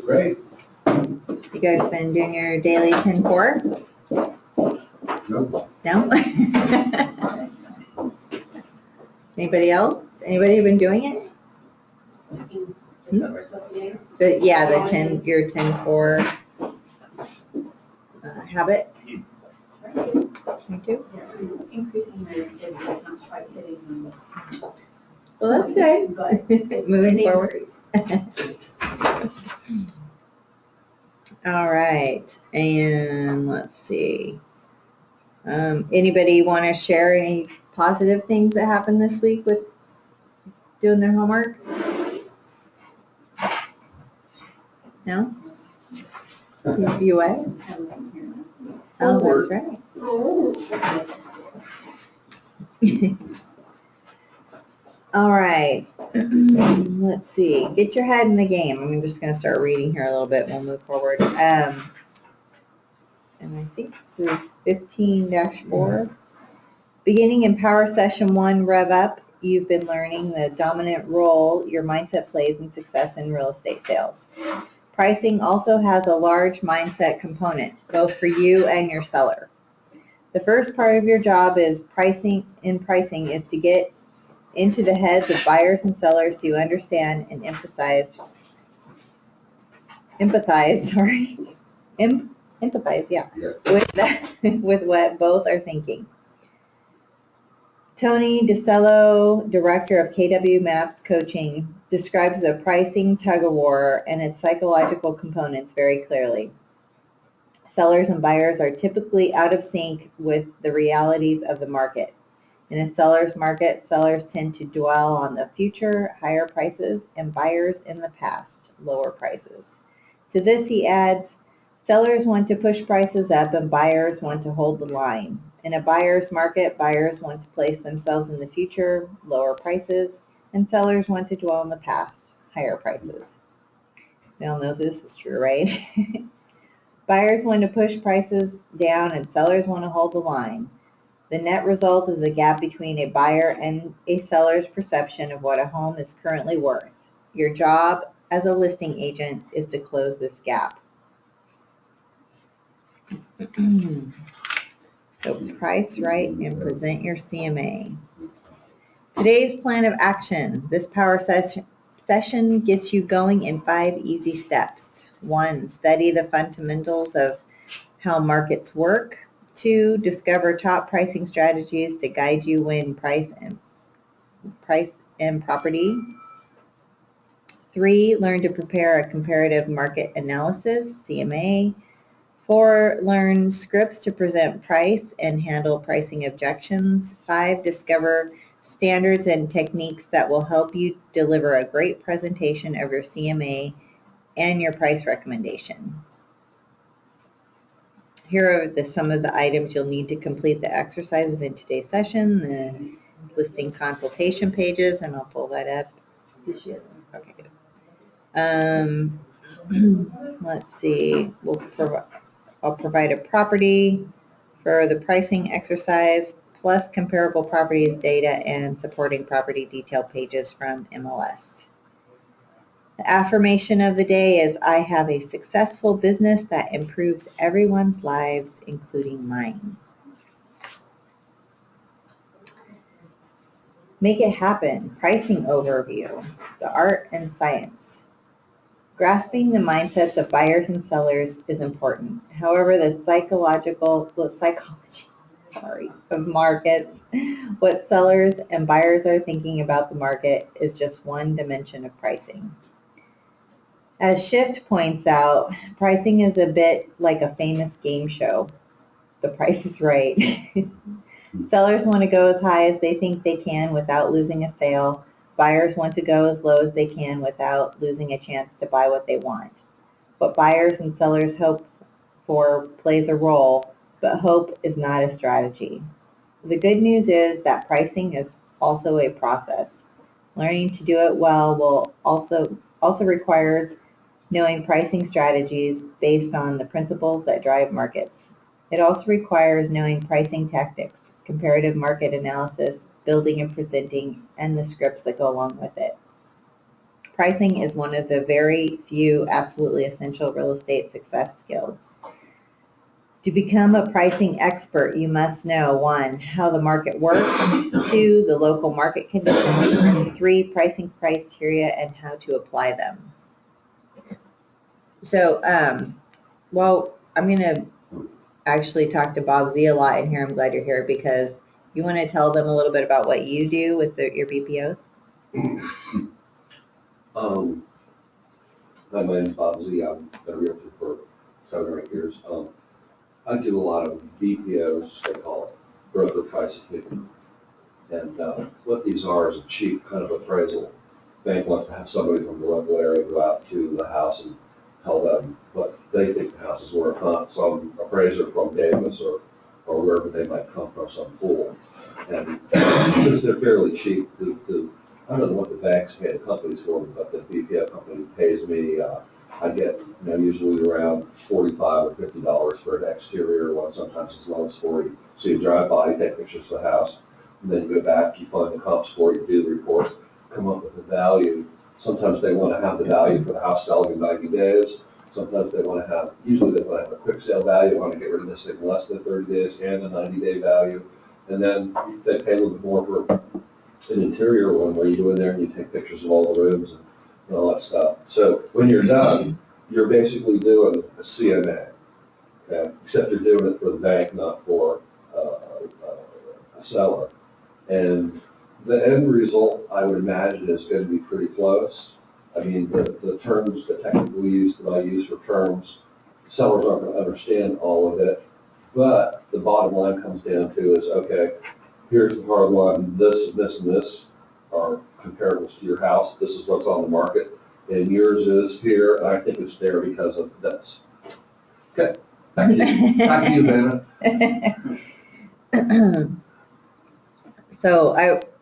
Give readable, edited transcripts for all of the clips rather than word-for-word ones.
Great. You guys been doing your daily 10-4? Nope. No? Anybody else? Anybody been doing it? Yeah, your 10-4 habit. Me too. Increasing my activity, not quite hitting them. Well, that's good. But Moving an forward. increase. All right, and let's see. Anybody want to share any positive things that happened this week with doing their homework? No? You away? Oh, that's right. All right. Let's see. Get your head in the game. I'm just going to start reading here a little bit and we'll move forward. And I think this is 15-4. Beginning in Power Session 1, Rev Up, you've been learning the dominant role your mindset plays in success in real estate sales. Pricing also has a large mindset component, both for you and your seller. The first part of your job is pricing is to get into the heads of buyers and sellers to understand and empathize, yeah, with what both are thinking. Tony DeCello, director of KW Maps Coaching, describes the pricing tug-of-war and its psychological components very clearly. Sellers and buyers are typically out of sync with the realities of the market. In a seller's market, sellers tend to dwell on the future, higher prices, and buyers in the past, lower prices. To this, he adds, sellers want to push prices up and buyers want to hold the line. In a buyer's market, buyers want to place themselves in the future, lower prices, and sellers want to dwell in the past, higher prices. We all know this is true, right? Buyers want to push prices down and sellers want to hold the line. The net result is a gap between a buyer and a seller's perception of what a home is currently worth. Your job as a listing agent is to close this gap. So price right and present your CMA. Today's plan of action. This power session gets you going in 5 easy steps. 1, study the fundamentals of how markets work. 2, discover top pricing strategies to guide you when price and property. 3, learn to prepare a comparative market analysis, CMA. 4, learn scripts to present price and handle pricing objections. 5, discover standards and techniques that will help you deliver a great presentation of your CMA and your price recommendation. Here are some of the items you'll need to complete the exercises in today's session, the listing consultation pages, and I'll pull that up. Okay, good. Let's see. I'll provide a property for the pricing exercise, plus comparable properties data and supporting property detail pages from MLS. The affirmation of the day is, I have a successful business that improves everyone's lives, including mine. Make it happen. Pricing overview, the art and science. Grasping the mindsets of buyers and sellers is important. However, the psychology of markets, what sellers and buyers are thinking about the market, is just one dimension of pricing. As Shift points out, pricing is a bit like a famous game show. The Price is Right. Sellers want to go as high as they think they can without losing a sale. Buyers want to go as low as they can without losing a chance to buy what they want. What buyers and sellers hope for plays a role, but hope is not a strategy. The good news is that pricing is also a process. Learning to do it well will also requires knowing pricing strategies based on the principles that drive markets. It also requires knowing pricing tactics, comparative market analysis, building and presenting, and the scripts that go along with it. Pricing is one of the very few absolutely essential real estate success skills. To become a pricing expert, you must know 1, how the market works, 2, the local market conditions, and 3, pricing criteria and how to apply them. So, well, I'm going to actually talk to Bob Z a lot in here. I'm glad you're here because you want to tell them a little bit about what you do with your BPOs? Hi, my name's Bob Z. I'm a realtor for 7 or 8 years. I do a lot of BPOs, they call it, broker price taking. And what these are is a cheap kind of appraisal. Bank wants to have somebody from the local area go out to the house and tell them what they think the house is worth, not some appraiser from Davis or wherever they might come from, some fool. And since they're fairly cheap, I don't know what the banks pay the companies for them, but the BPO company pays me, I get, usually around $45 or $50 for an exterior one, sometimes as low as 40. So you drive by, you take pictures of the house, and then you go back, you find the comp score, you do the report, come up with a value. Sometimes they want to have the value for the house selling in 90 days. Sometimes they want to have, usually they want to have a quick sale value, want to get rid of this thing in less than 30 days and a 90-day value. And then they pay a little bit more for an interior one where you go in there and you take pictures of all the rooms and all that stuff. So when you're done, you're basically doing a CMA, okay? Except you're doing it for the bank, not for a seller. And the end result, I would imagine, is going to be pretty close. I mean, the terms, the technical use that I use for terms, sellers aren't going to understand all of it. But the bottom line comes down to is, okay, here's the hard line, this and this and this are comparables to your house. This is what's on the market. And yours is here, and I think it's there because of this. Okay, back to you, Vanna. So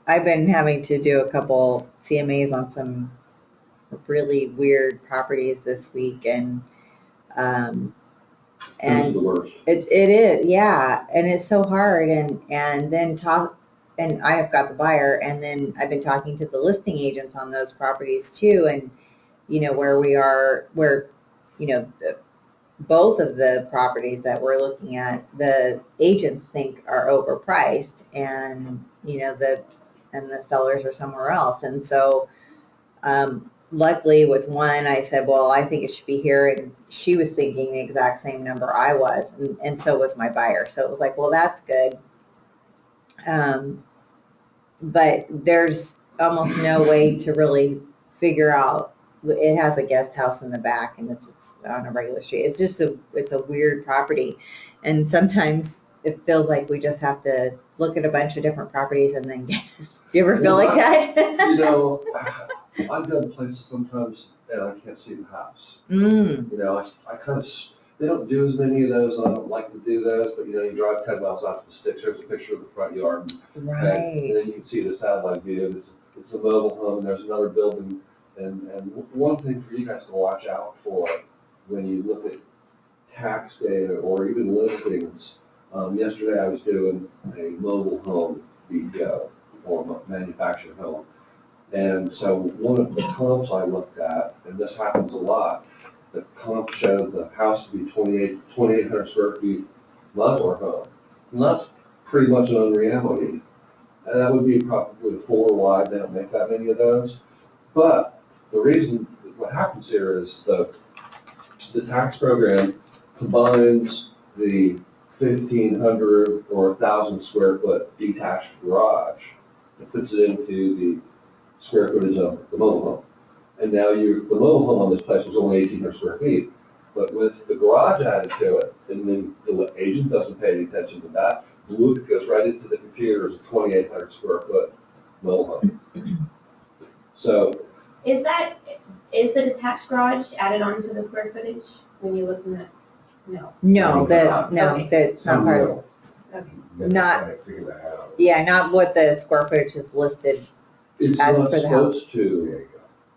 I've been having to do a couple CMAs on some really weird properties this week, and Those are the worst. it is, yeah, and it's so hard, and then I have got the buyer, and then I've been talking to the listing agents on those properties too, and where both of the properties that we're looking at, the agents think are overpriced, and the sellers are somewhere else. And so luckily with one, I said, well, I think it should be here, and she was thinking the exact same number I was, and so was my buyer. So it was like, well, that's good. But there's almost no way to really figure out. It has a guest house in the back, and it's on a regular street. It's just it's a weird property, and sometimes it feels like we just have to look at a bunch of different properties and then guess. Do you ever feel like that? I've done places sometimes and I can't see the house. I kind of, they don't do as many of those, and I don't like to do those, but you drive 10 miles out to the sticks, there's a picture of the front yard. Right. And then you can see the satellite view. It's a mobile home, and there's another building. And one thing for you guys to watch out for when you look at tax data or even listings, yesterday I was doing a mobile home BPO or manufactured home. And so one of the comps I looked at, and this happens a lot, the comp showed the house to be 2,800 square feet modular home. And that's pretty much an unreality. And that would be probably 4 wide. They don't make that many of those. But the reason, what happens here is the tax program combines the 1,500 or 1,000 square foot detached garage and puts it into the square footage of the mobile home. And now the mobile home on this place was only 1,800 square feet. But with the garage added to it, and then the agent doesn't pay any attention to that, it goes right into the computer as a 2,800 square foot mobile home. So. Is the detached garage added onto the square footage when you're looking at? No. No, Okay. that's not part of it. Okay. Not, yeah, not what the square footage is listed. It's As not for the house. supposed to,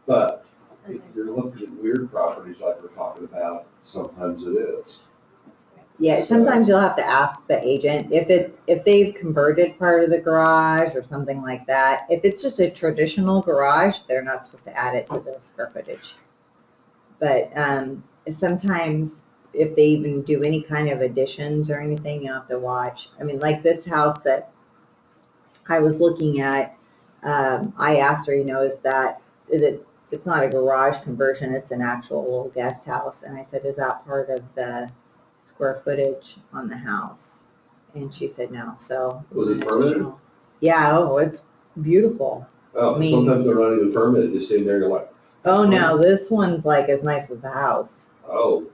but if you're looking at weird properties like we're talking about, sometimes it is. Yeah, So- sometimes you'll have to ask the agent if they've converted part of the garage or something like that. If it's just a traditional garage, they're not supposed to add it to the square footage. But sometimes if they even do any kind of additions or anything, you have to watch. I mean, like this house that I was looking at, I asked her, it's not a garage conversion, it's an actual little guest house. And I said, is that part of the square footage on the house? And she said no, so. Was it permitted? Yeah, oh, it's beautiful. Oh, I mean- sometimes they're not even permitted, you see them there, you're like, Oh no, this one's like as nice as the house. oh.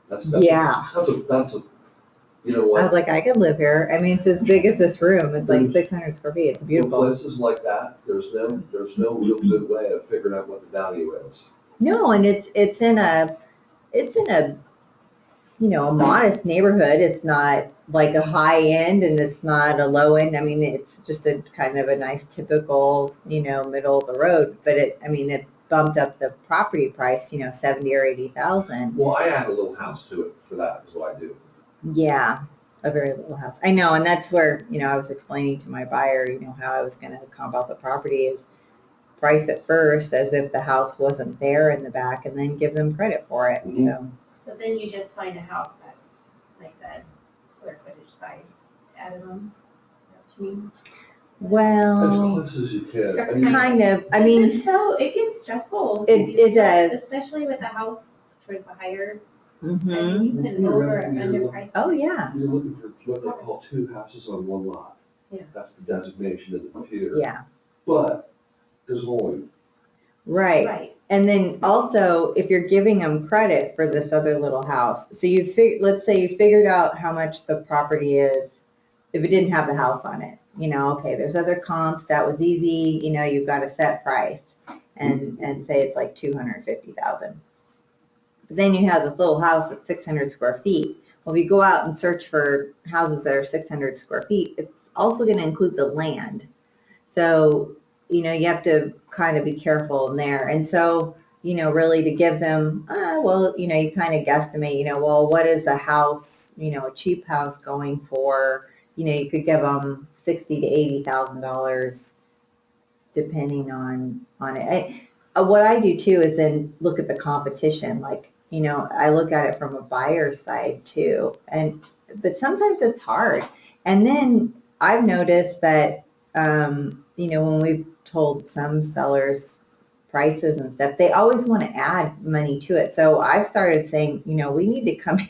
That's Yeah. That's a, you know I what? was like, I could live here. I mean, it's as big as this room. It's like 600 square feet. It's For beautiful. places like that, there's no real good way of figuring out what the value is. No, and it's in a a modest neighborhood. It's not like a high end and it's not a low end. I mean, it's just a kind of a nice typical, middle of the road. But it bumped up the property price, 70 or 80,000. Well, I add a little house to it for that, is what I do. Yeah, a very little house. I know, and that's where, I was explaining to my buyer, how I was going to comp out the property is price it first as if the house wasn't there in the back and then give them credit for it. Mhm. So then you just find a house that's like that square footage size to add it on? Is that what you mean? As Well, close as you can. I mean, kind of. I mean, So it gets stressful. It does. Especially with a house towards the higher, mhm. and you can You're over, right, you're underprice. Oh, yeah. you're looking for what they call two houses on one lot. Yeah. That's the designation of the computer. Yeah, But there's only, right. Right. And then also, if you're giving them credit for this other little house, so let's say you figured out how much the property is if it didn't have the house on it. Okay, there's other comps, that was easy, you've got a set price and say it's like 250,000. But then you have this little house at 600 square feet. Well, if you go out and search for houses that are 600 square feet, it's also going to include the land. So, you have to kind of be careful in there. And so, really to give them, you kind of guesstimate, well, what is a house, a cheap house going for? You could give them $60,000 to $80,000 depending on it. What I do too is then look at the competition. Like, I look at it from a buyer's side too. But sometimes it's hard. And then I've noticed that, when we've told some sellers prices and stuff, they always want to add money to it. So I've started saying, we need to come in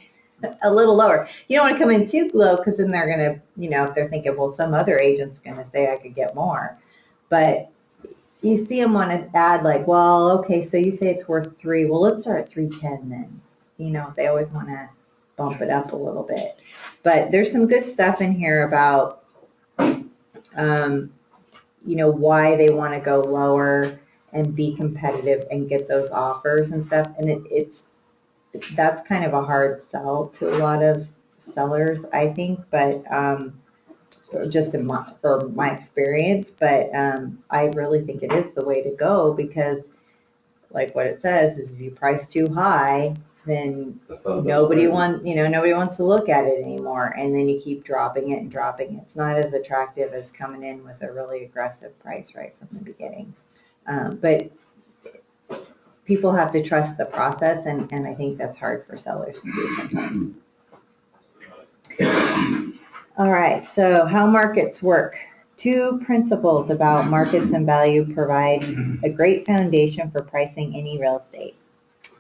a little lower. You don't want to come in too low because then they're going to, if they're thinking, well, some other agent's going to say I could get more. But you see them want to add like, well, okay, so you say it's worth 3. Well, let's start at 310 then. They always want to bump it up a little bit. But there's some good stuff in here about, why they want to go lower and be competitive and get those offers and stuff. And that's kind of a hard sell to a lot of sellers, I think, but just for my experience. But I really think it is the way to go because, like what it says, is if you price too high, then nobody wants to look at it anymore, and then you keep dropping it and dropping it. It's not as attractive as coming in with a really aggressive price right from the beginning. But people have to trust the process, and I think that's hard for sellers to do sometimes. All right, so how markets work. 2 principles about markets and value provide a great foundation for pricing any real estate.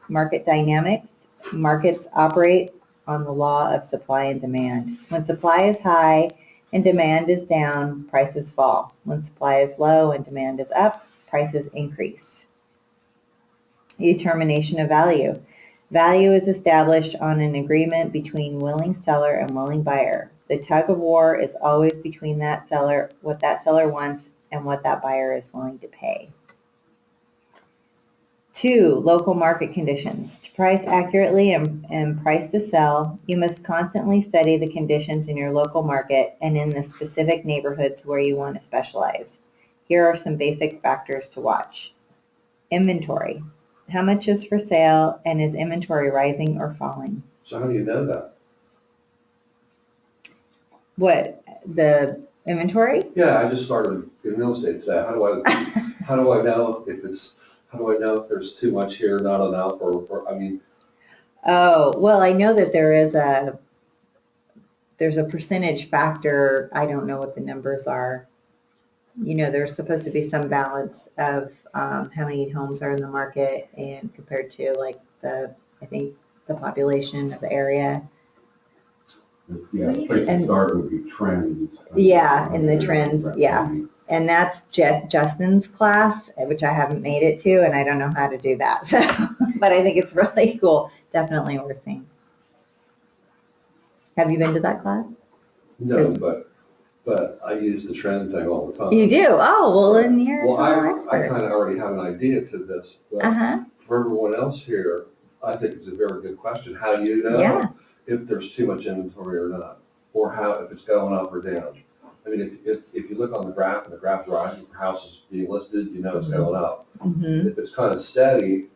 Market dynamics. Markets operate on the law of supply and demand. When supply is high and demand is down, prices fall. When supply is low and demand is up, prices increase. Determination of value. Value is established on an agreement between willing seller and willing buyer. The tug of war is always between what that seller wants, and what that buyer is willing to pay. 2, local market conditions. To price accurately and price to sell, you must constantly study the conditions in your local market and in the specific neighborhoods where you want to specialize. Here are some basic factors to watch. Inventory. How much is for sale, and is inventory rising or falling? so how do you know that? What, the inventory? Yeah, I just started in real estate today. How do I know how do I know if there's too much here, not enough, or, I mean, Oh, well, I know that there's a percentage factor. I don't know what the numbers are. You know, there's supposed to be some balance of how many homes are in the market and compared to like I think the population of the area. yeah, the place to start would be trends. Yeah, and the trends, yeah. And that's Justin's class, which I haven't made it to, and I don't know how to do that. So, but I think it's really cool. Definitely worth seeing. Have you been to that class? No, but I use the trend thing all the time. You do? Oh, well, then you're Well, an I expert. kind of already have an idea to this, but Uh-huh, for everyone else here, I think it's a very good question. How do you know yeah. if there's too much inventory or not? Or if it's going up or down? I mean, if you look on the graph and the graph's rising for houses being listed, you know it's going up. Mm-hmm. If it's kind of steady,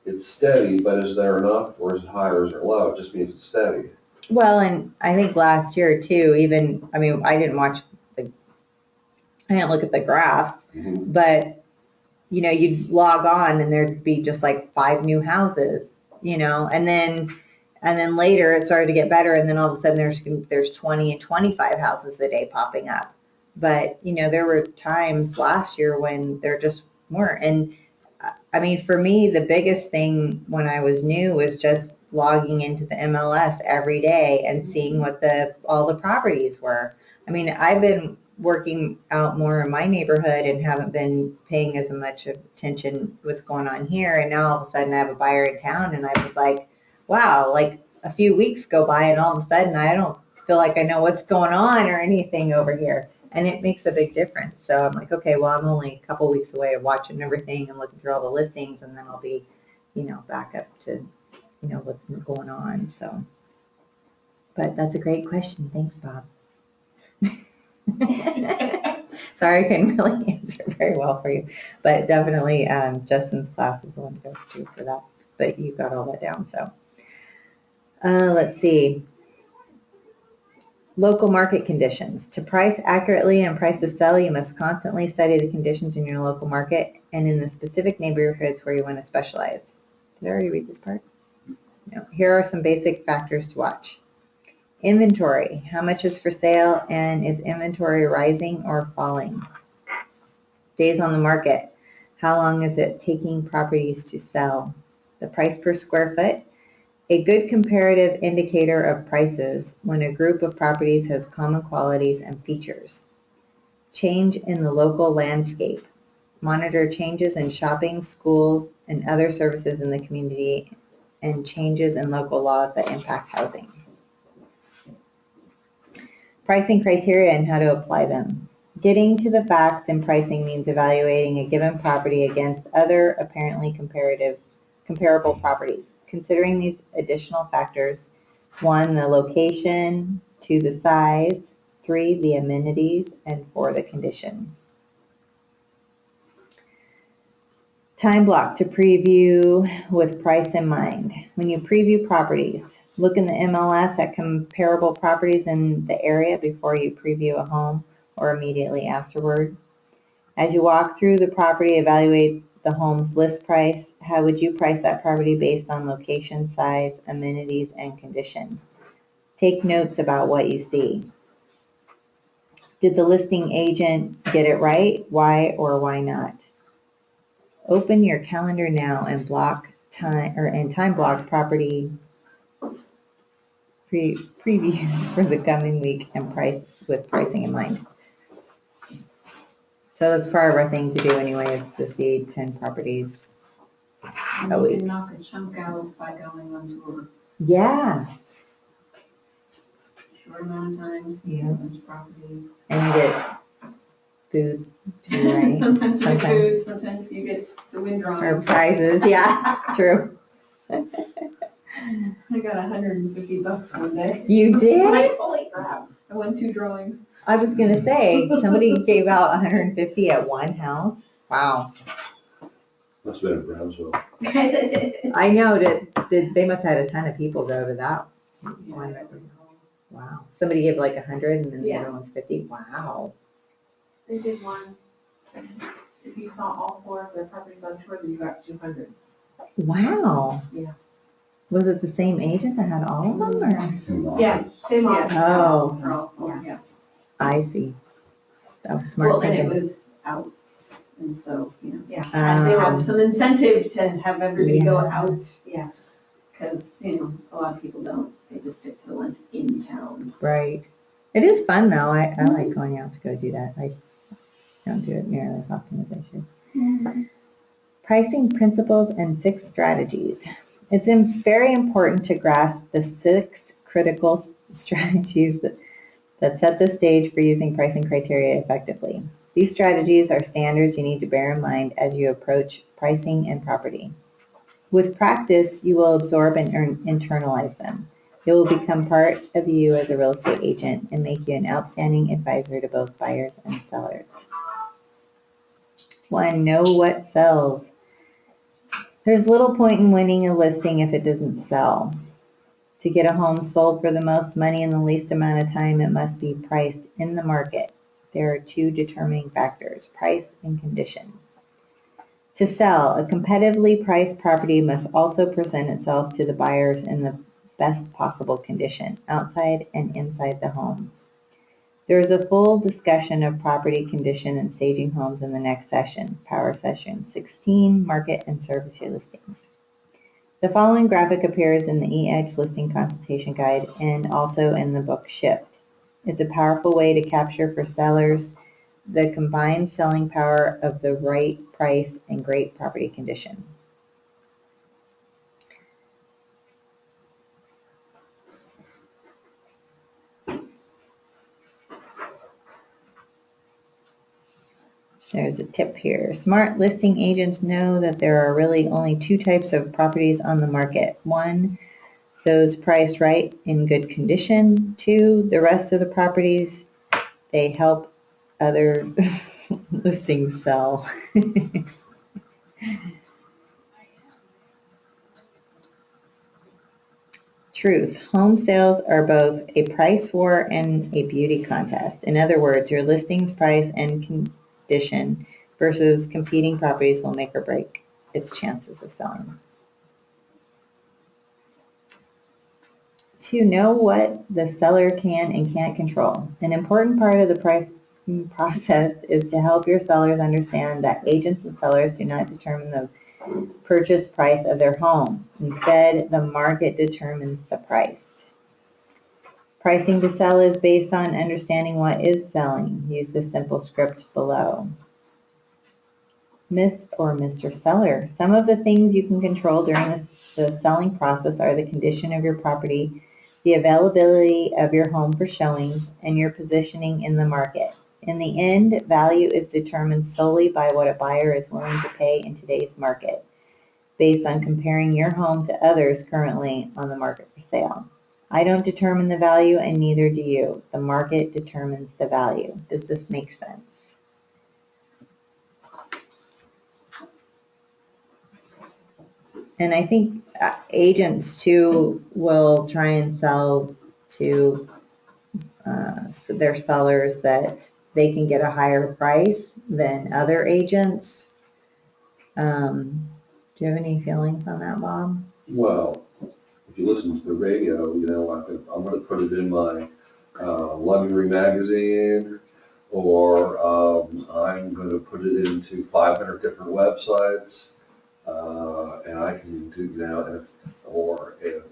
it's steady, but is there enough, or is it high, or is it low? It just means it's steady. Well, and I think last year too, even, I mean, I didn't look at the graphs, Mhm. but, you know, you'd log on and there'd be just like 5 new houses, you know, and then later it started to get better, and then all of a sudden there's 20 and 25 houses a day popping up. But, you know, there were times last year when there just weren't. And I mean, for me, the biggest thing when I was new was just logging into the MLS every day and seeing what all the properties were. I mean, I've been working out more in my neighborhood and haven't been paying as much attention what's going on here. And now all of a sudden I have a buyer in town, and I was like, wow, like a few weeks go by and all of a sudden I don't feel like I know what's going on or anything over here. And it makes a big difference. So I'm like, okay, well, I'm only a couple weeks away of watching everything and looking through all the listings, and then I'll be, you know, back up to, you know, what's going on. So, but that's a great question. Thanks, Bob. Sorry, I couldn't really answer very well for you, but definitely Justin's class is the one to go to for that. But you got all that down. So let's see. Local market conditions. To price accurately and price to sell, you must constantly study the conditions in your local market and in the specific neighborhoods where you want to specialize. Did I already read this part? No. Here are some basic factors to watch. Inventory. How much is for sale, and is inventory rising or falling? Days on the market. How long is it taking properties to sell? The price per square foot. A good comparative indicator of prices when a group of properties has common qualities and features. Change in the local landscape. Monitor changes in shopping, schools, and other services in the community, and changes in local laws that impact housing. Pricing criteria and how to apply them. Getting to the facts in pricing means evaluating a given property against other apparently comparable properties. Considering these additional factors: 1, the location; 2, the size; 3, the amenities; and 4, the condition. Time block to preview with price in mind. When you preview properties, look in the MLS at comparable properties in the area before you preview a home or immediately afterward. As you walk through the property, evaluate the home's list price. How would you price that property based on location, size, amenities, and condition? Take notes about what you see. Did the listing agent get it right? Why or why not? Open your calendar now and time block property previews for the coming week and pricing in mind. So that's part of our thing to do anyway, is to see 10 properties And a you week. can knock a chunk out by going on tour. Yeah, Short amount of time, see a bunch of properties. and you get food too, right? Sometimes you get food, sometimes you get to win Or drawings. prizes, yeah, true. I got $150 one day. You did? Like, holy crap, I won 2 drawings. I was gonna say, somebody gave out 150 at one house. Wow. Must have been in Brownsville. I know that they must have had a ton of people go to that one. Wow. Somebody gave like 100 and then the Yeah. other one's 50? Wow. They did one. If you saw all 4 of their properties on tour, then you got 200. Wow. Yeah. Was it the same agent that had all of them or? Yes, same office. Oh. For all 4, yeah. I see. That was smart Well, and it thinking. was out, and so, they have some incentive to have everybody go Yeah. out, yes. Because, a lot of people don't, they just stick to the ones in town. Right. It is fun though. I like going out to go do that. I don't do it nearly as often as I should. Pricing principles and 6 strategies. It's very important to grasp the 6 critical strategies that set the stage for using pricing criteria effectively. These strategies are standards you need to bear in mind as you approach pricing and property. With practice, you will absorb and internalize them. They will become part of you as a real estate agent and make you an outstanding advisor to both buyers and sellers. 1, know what sells. There's little point in winning a listing if it doesn't sell. To get a home sold for the most money in the least amount of time, it must be priced in the market. There are 2 determining factors, price and condition. To sell, a competitively priced property must also present itself to the buyers in the best possible condition, outside and inside the home. There is a full discussion of property condition and staging homes in the next session, Power Session 16, Market and Service Your Listings. The following graphic appears in the eEdge Listing Consultation Guide and also in the book Shift. It's a powerful way to capture for sellers the combined selling power of the right price and great property condition. There's a tip here. Smart listing agents know that there are really only 2 types of properties on the market. 1, those priced right in good condition. 2, the rest of the properties, they help other listings sell. Truth. Home sales are both a price war and a beauty contest. In other words, your listing's price and condition versus competing properties will make or break its chances of selling. To know what the seller can and can't control. An important part of the pricing process is to help your sellers understand that agents and sellers do not determine the purchase price of their home. Instead, the market determines the price. Pricing to sell is based on understanding what is selling. Use the simple script below. Miss or Mr. Seller. Some of the things you can control during the selling process are the condition of your property, the availability of your home for showings, and your positioning in the market. In the end, value is determined solely by what a buyer is willing to pay in today's market, based on comparing your home to others currently on the market for sale. I don't determine the value, and neither do you. The market determines the value. Does this make sense? And I think agents too will try and sell to their sellers that they can get a higher price than other agents. Do you have any feelings on that, Bob? Well, if you listen to the radio, I'm gonna put it in my luxury magazine, or I'm gonna put it into 500 different websites, and I can do,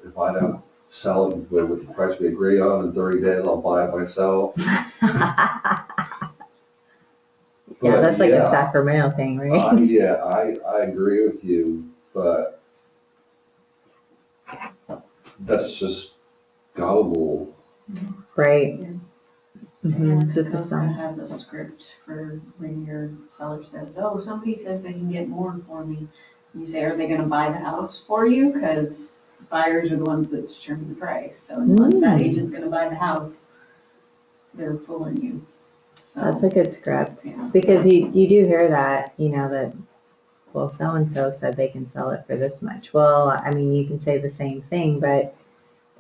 if I don't sell it with the price we agree on in 30 days, I'll buy it myself. Yeah, that's like a yeah, Sacramento thing, right? Yeah, I agree with you, but that's just gullible. Right. Yeah. Mhm, And just a Costa sum. has a script for when your seller says, oh, somebody says they can get more for me. You say, are they gonna buy the house for you? Because buyers are the ones that determine the price. So unless that agent's gonna buy the house, they're fooling you. That's So, a good script. yeah. Because you do hear that, that, well, so-and-so said they can sell it for this much. Well, I mean, you can say the same thing, but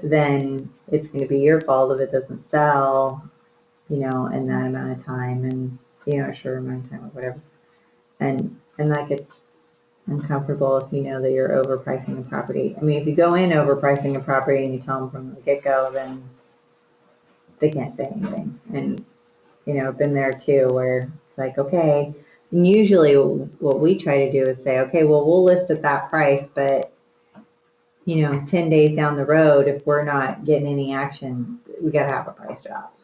then it's going to be your fault if it doesn't sell, in that amount of time and, a short amount of time or whatever. And that gets uncomfortable if you know that you're overpricing a property. I mean, if you go in overpricing a property and you tell them from the get-go, then they can't say anything. And, I've been there too, where it's like, okay, and usually what we try to do is say, okay, well, we'll list at that price, but 10 days down the road, if we're not getting any action, we got to have a price drop,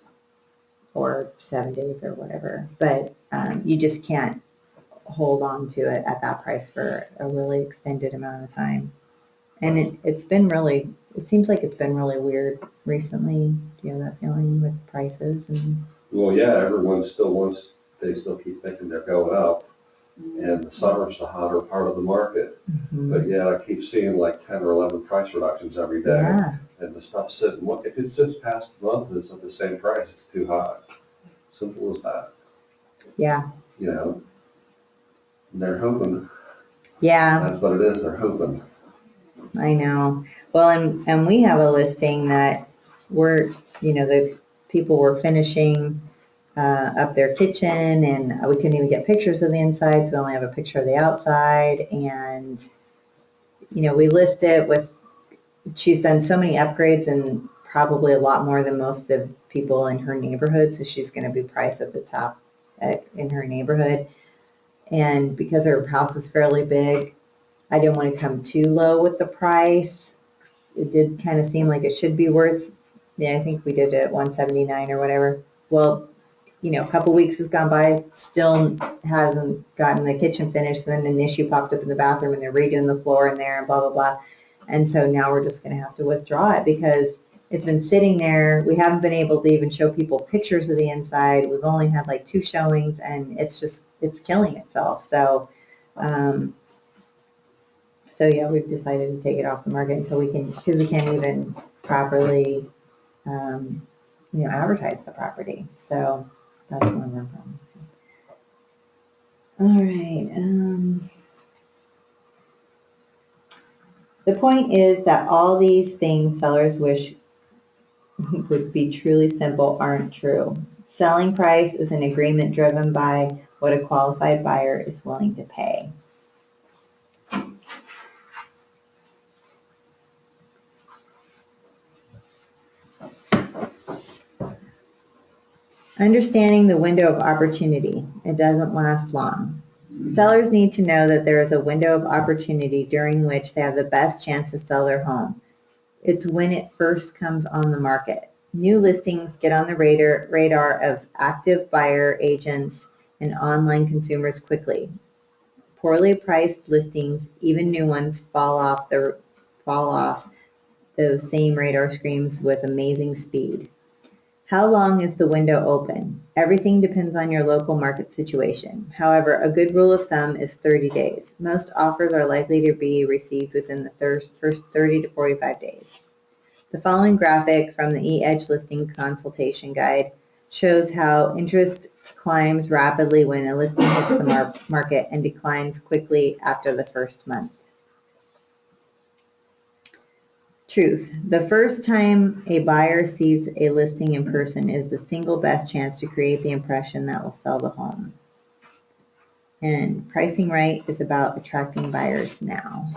or 7 days or whatever. But you just can't hold on to it at that price for a really extended amount of time. And it seems like it's been really weird recently. Do you have that feeling with prices? Well, yeah, they still keep thinking they're going up, and the summer's the hotter part of the market. But yeah, I keep seeing like 10 or 11 price reductions every day. Yeah. And the stuff's sitting, if it sits past a month and it's at the same price, it's too high. Simple as that. Yeah. And they're hoping. Yeah. That's what it is, they're hoping. I know. Well, and we have a listing that the people were finishing up their kitchen, and we couldn't even get pictures of the inside, so we only have a picture of the outside. And, we list it with, she's done so many upgrades and probably a lot more than most of people in her neighborhood, so she's going to be priced at the top in her neighborhood. And because her house is fairly big, I didn't want to come too low with the price. It did kind of seem like it should be worth, I think we did it at 179 or whatever. Well, a couple weeks has gone by, still hasn't gotten the kitchen finished. Then an issue popped up in the bathroom and they're redoing the floor in there and blah, blah, blah. And so now we're just going to have to withdraw it because it's been sitting there. We haven't been able to even show people pictures of the inside. We've only had like 2 showings, and it's killing itself. So, yeah, we've decided to take it off the market until because we can't even properly, advertise the property. So that's one of our problems. All right. The point is that all these things sellers wish would be truly simple aren't true. Selling price is an agreement driven by what a qualified buyer is willing to pay. Understanding the window of opportunity. It doesn't last long. Sellers need to know that there is a window of opportunity during which they have the best chance to sell their home. It's when it first comes on the market. New listings get on the radar of active buyer agents and online consumers quickly. Poorly priced listings, even new ones, fall off those same radar screens with amazing speed. How long is the window open? Everything depends on your local market situation. However, a good rule of thumb is 30 days. Most offers are likely to be received within the first 30 to 45 days. The following graphic from the eEdge Listing Consultation Guide shows how interest climbs rapidly when a listing hits the market and declines quickly after the first month. Truth. The first time a buyer sees a listing in person is the single best chance to create the impression that will sell the home. And pricing right is about attracting buyers now.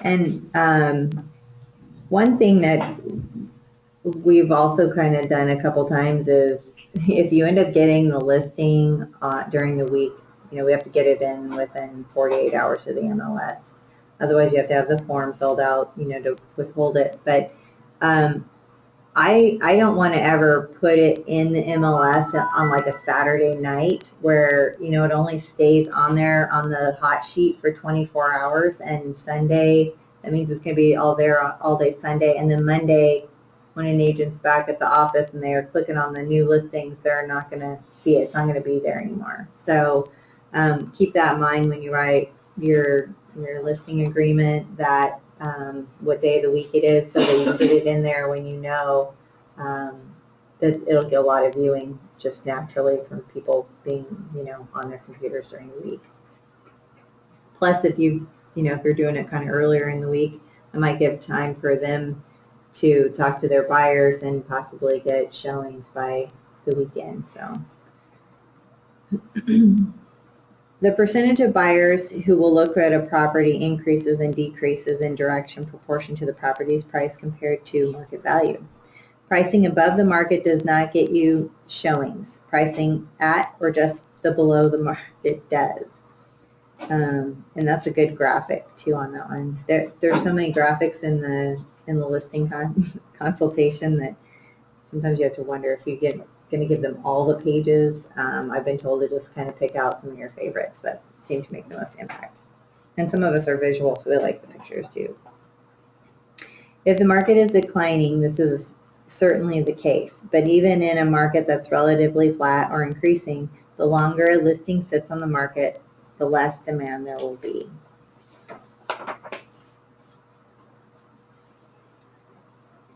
And one thing that we've also kind of done a couple times is if you end up getting the listing during the week, we have to get it in within 48 hours of the MLS. Otherwise, you have to have the form filled out, to withhold it. But I don't want to ever put it in the MLS on like a Saturday night where, it only stays on there on the hot sheet for 24 hours. And Sunday, that means it's going to be all there all day Sunday. And then Monday, when an agent's back at the office and they are clicking on the new listings, they're not going to see it. It's not going to be there anymore. So keep that in mind when you write your listing agreement, that what day of the week it is, so that you can get it in there when you know that it'll get a lot of viewing just naturally from people being, on their computers during the week. Plus, if if you're doing it kind of earlier in the week, it might give time for them to talk to their buyers and possibly get showings by the weekend, so. The percentage of buyers who will look at a property increases and decreases in direction proportion to the property's price compared to market value. Pricing above the market does not get you showings. Pricing at or just the below the market does. And that's a good graphic too on that one. There's so many graphics in the listing consultation that sometimes you have to wonder if you're going to give them all the pages. I've been told to just kind of pick out some of your favorites that seem to make the most impact. And some of us are visual, so we like the pictures too. If the market is declining, this is certainly the case, but even in a market that's relatively flat or increasing, the longer a listing sits on the market, the less demand there will be.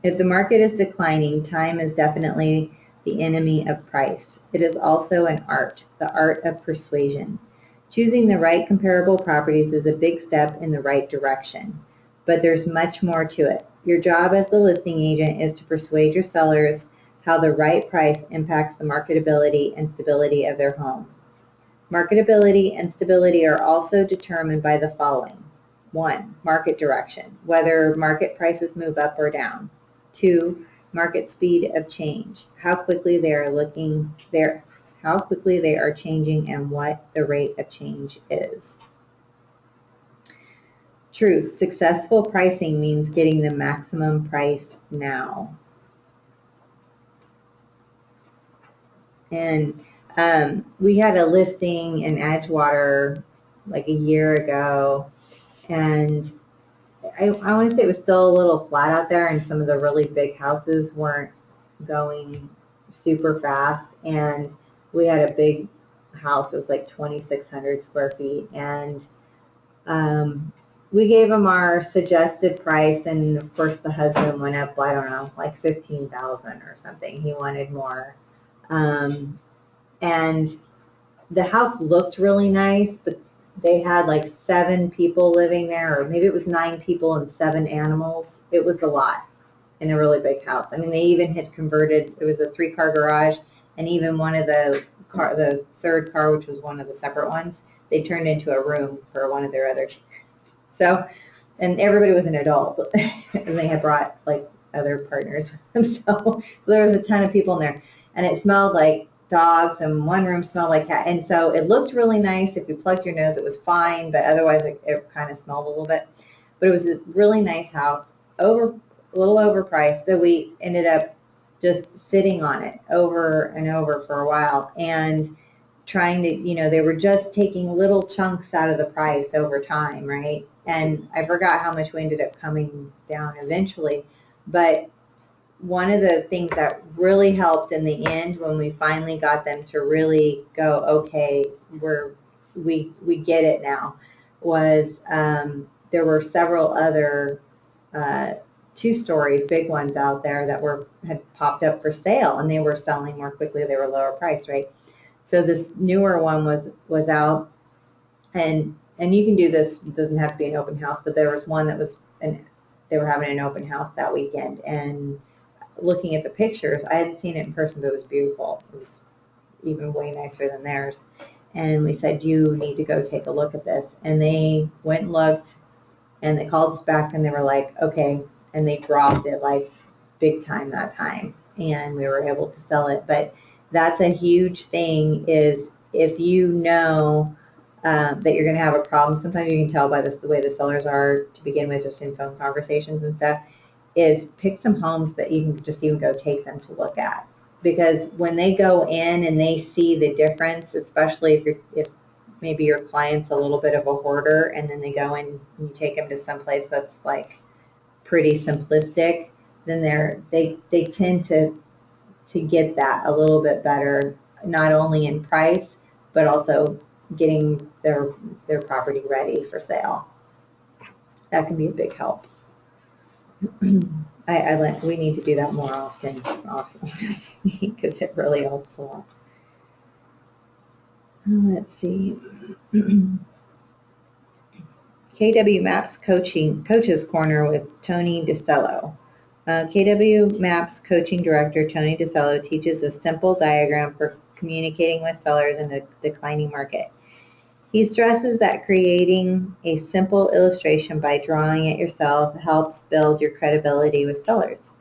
If the market is declining, time is definitely the enemy of price. It is also an art, the art of persuasion. Choosing the right comparable properties is a big step in the right direction, but there's much more to it. Your job as the listing agent is to persuade your sellers how the right price impacts the marketability and stability of their home. Marketability and stability are also determined by the following. 1, market direction, whether market prices move up or down. 2, market speed of change, how quickly they are changing and what the rate of change is. Truth, successful pricing means getting the maximum price now. And we had a listing in Edgewater like a year ago, and I want to say it was still a little flat out there, and some of the really big houses weren't going super fast. And we had a big house, it was like 2,600 square feet, and we gave them our suggested price, and of course the husband went up, I don't know, like 15,000 or something. He wanted more. And the house looked really nice, but they had like 7 people living there, or maybe it was 9 people and 7 animals. It was a lot in a really big house. I mean, they even had converted, it was a 3-car garage, and even one of the third car, which was one of the separate ones, they turned into a room for one of their other kids. So, and everybody was an adult, and they had brought like other partners with them. So there was a ton of people in there, and it smelled like dogs, and one room smelled like cat. And so it looked really nice. If you plugged your nose, it was fine, but otherwise it kind of smelled a little bit. But it was a really nice house, a little overpriced. So we ended up just sitting on it over and over for a while and trying to, they were just taking little chunks out of the price over time, right? And I forgot how much we ended up coming down eventually. But one of the things that really helped in the end, when we finally got them to really go, okay, we get it now, was there were several other 2-story big ones out there that had popped up for sale, and they were selling more quickly. They were lower priced, right? So this newer one was out, and you can do this. It doesn't have to be an open house, but there was one that was, they were having an open house that weekend, and looking at the pictures, I hadn't seen it in person, but it was beautiful. It was even way nicer than theirs. And we said, you need to go take a look at this. And they went and looked, and they called us back, and they were like, okay. And they dropped it like big time that time, and we were able to sell it. But that's a huge thing, is if you know that you're going to have a problem, sometimes you can tell by the way the sellers are to begin with, just in phone conversations and stuff, is pick some homes that you can just even go take them to look at. Because when they go in and they see the difference, especially if maybe your client's a little bit of a hoarder, and then they go in and you take them to someplace that's like pretty simplistic, then they tend to get that a little bit better, not only in price, but also getting their property ready for sale. That can be a big help. We need to do that more often, honestly, because it really helps a lot. Let's see. KW Maps Coaches Corner with Tony DeCello. KW Maps Coaching Director Tony DeCello teaches a simple diagram for communicating with sellers in a declining market. He stresses that creating a simple illustration by drawing it yourself helps build your credibility with sellers.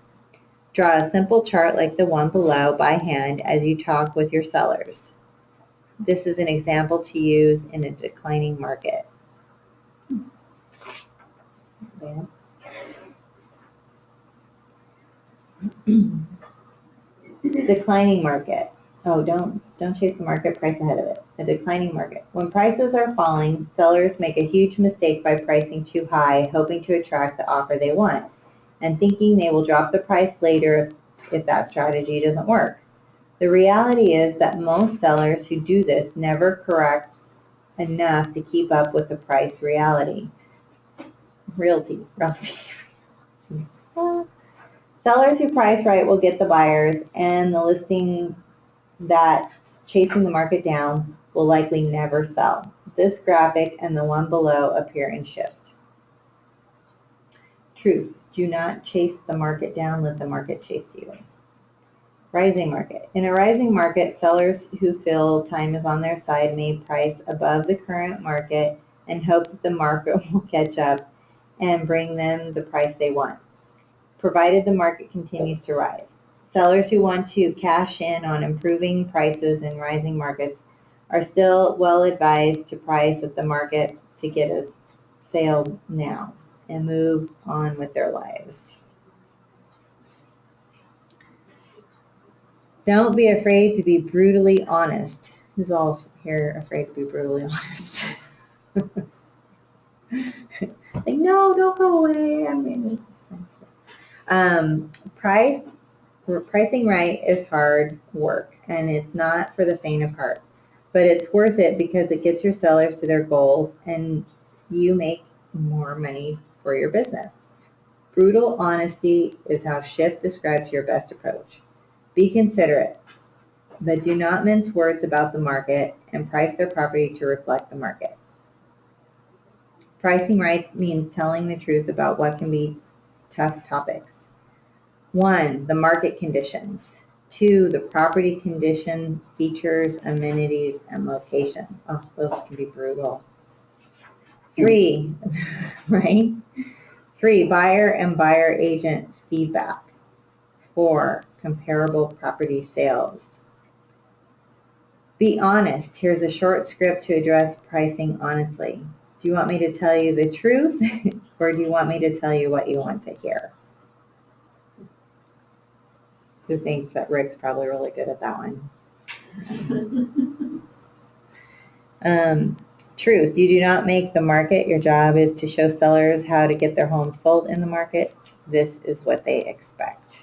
Draw a simple chart like the one below by hand as you talk with your sellers. This is an example to use in a declining market. Yeah. Declining market. Oh, don't chase the market, price ahead of it. A declining market. When prices are falling, sellers make a huge mistake by pricing too high, hoping to attract the offer they want, and thinking they will drop the price later if that strategy doesn't work. The reality is that most sellers who do this never correct enough to keep up with the price reality. Realty. Sellers who price right will get the buyers, and the listing that's chasing the market down will likely never sell. This graphic and the one below appear in shift. Truth. Do not chase the market down, let the market chase you. Rising market. In a rising market, sellers who feel time is on their side may price above the current market and hope that the market will catch up and bring them the price they want, provided the market continues to rise. Sellers who want to cash in on improving prices in rising markets are still well advised to price at the market to get a sale now and move on with their lives. Don't be afraid to be brutally honest. Who's all here afraid to be brutally honest? Like, no, don't go away. I mean, pricing right is hard work, and it's not for the faint of heart, but it's worth it because it gets your sellers to their goals and you make more money for your business. Brutal honesty is how Schiff describes your best approach. Be considerate, but do not mince words about the market and price their property to reflect the market. Pricing right means telling the truth about what can be tough topics. 1, the market conditions. 2, the property condition, features, amenities, and location. Oh, those can be brutal. 3, right? 3, buyer and buyer agent feedback. 4, comparable property sales. Be honest. Here's a short script to address pricing honestly. Do you want me to tell you the truth, or do you want me to tell you what you want to hear? Who thinks that Rick's probably really good at that one? Truth. You do not make the market. Your job is to show sellers how to get their homes sold in the market. This is what they expect.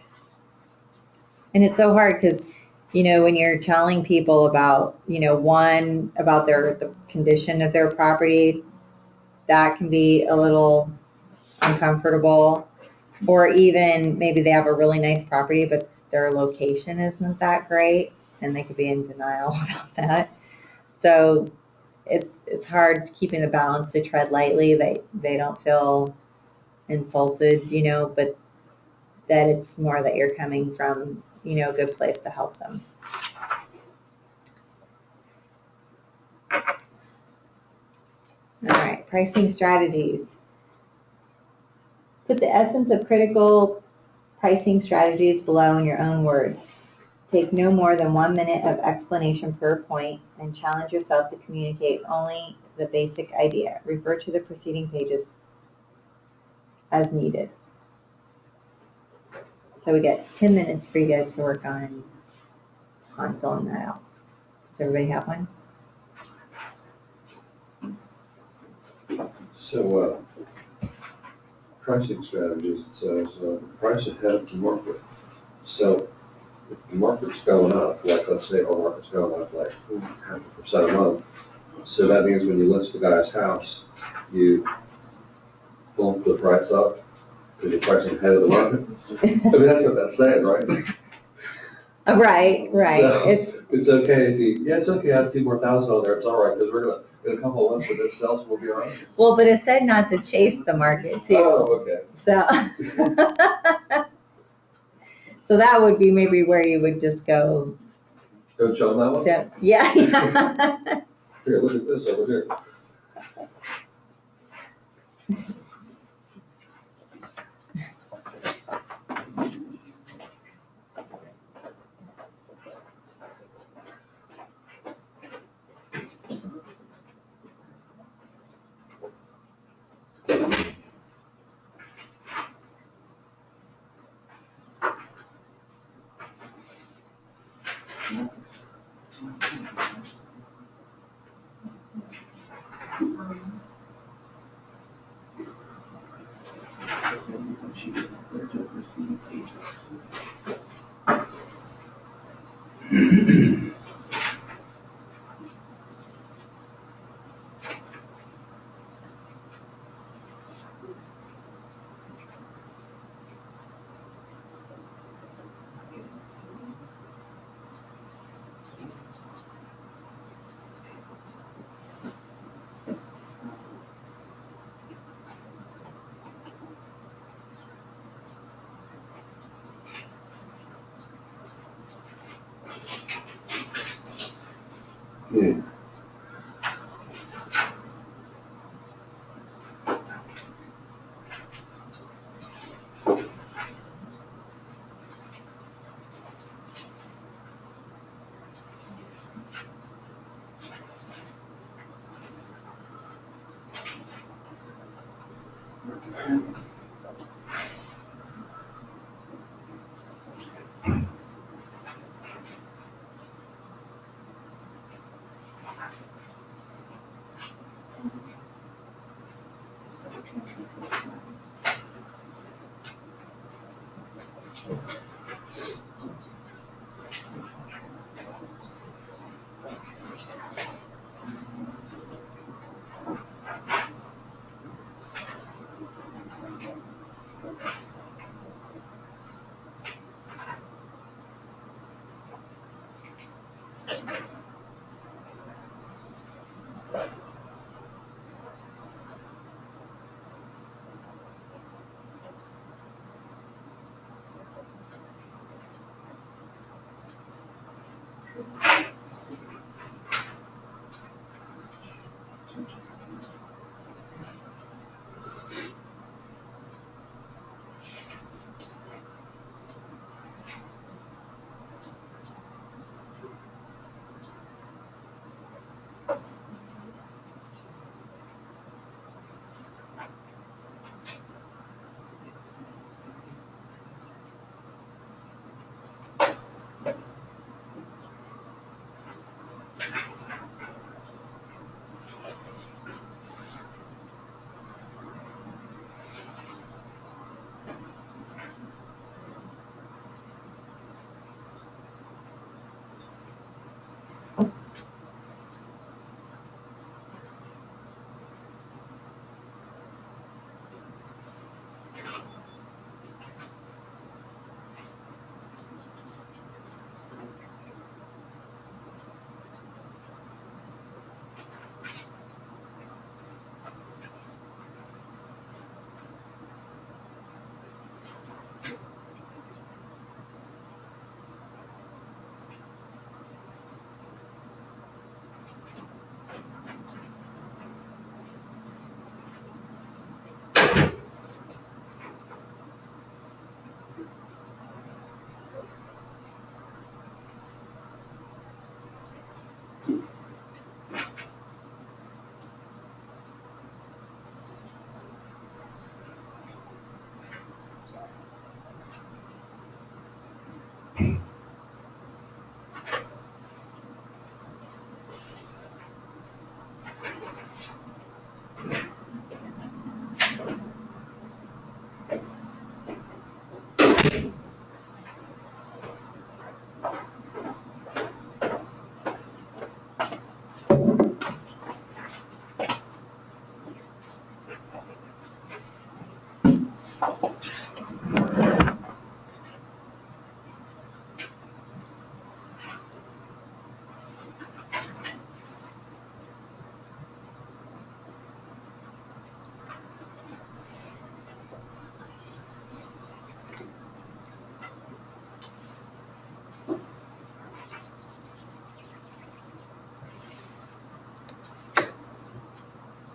And it's so hard because, you know, when you're telling people about, you know, one, about the condition of their property, that can be a little uncomfortable. Or even maybe they have a really nice property, but their location isn't that great, and they could be in denial about that. So it's hard keeping the balance to tread lightly. They don't feel insulted, you know, but that it's more that you're coming from, you know, a good place to help them. All right, pricing strategies. Put the essence of critical pricing strategies below in your own words. Take no more than 1 minute of explanation per point and challenge yourself to communicate only the basic idea. Refer to the preceding pages as needed. So we get 10 minutes for you guys to work on filling that out. Does everybody have one? So, pricing strategies, it says, price ahead of the market. So, if the market's going up, like let's say our market's going up like 0.5% a month, so that means when you list the guy's house, you bump the price up because you're pricing ahead of the market. I mean, that's what that's saying, right? Right. So, it's okay if it's okay to have a few more thousand on there, it's all right, because In a couple of months, when it sells, we'll be all right. Well, but it said not to chase the market too. Oh, okay. So, so that would be maybe where you would just go, Don't show them that one? yeah. Here, look at this over here. Yeah.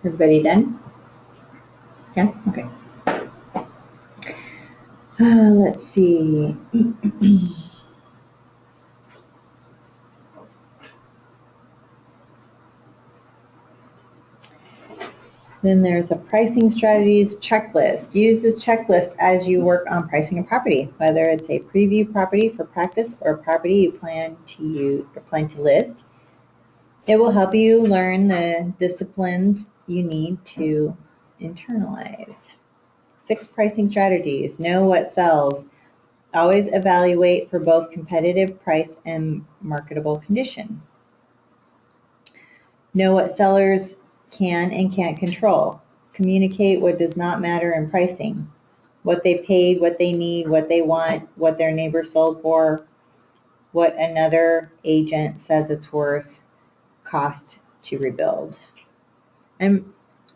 Everybody done? Yeah, okay. Let's see. Then there's a pricing strategies checklist. Use this checklist as you work on pricing a property, whether it's a preview property for practice or a property you plan to list. It will help you learn the disciplines you need to internalize. 6 pricing strategies. Know what sells. Always evaluate for both competitive price and marketable condition. Know what sellers can and can't control. Communicate what does not matter in pricing. What they paid, what they need, what they want, what their neighbor sold for, what another agent says it's worth, cost to rebuild. And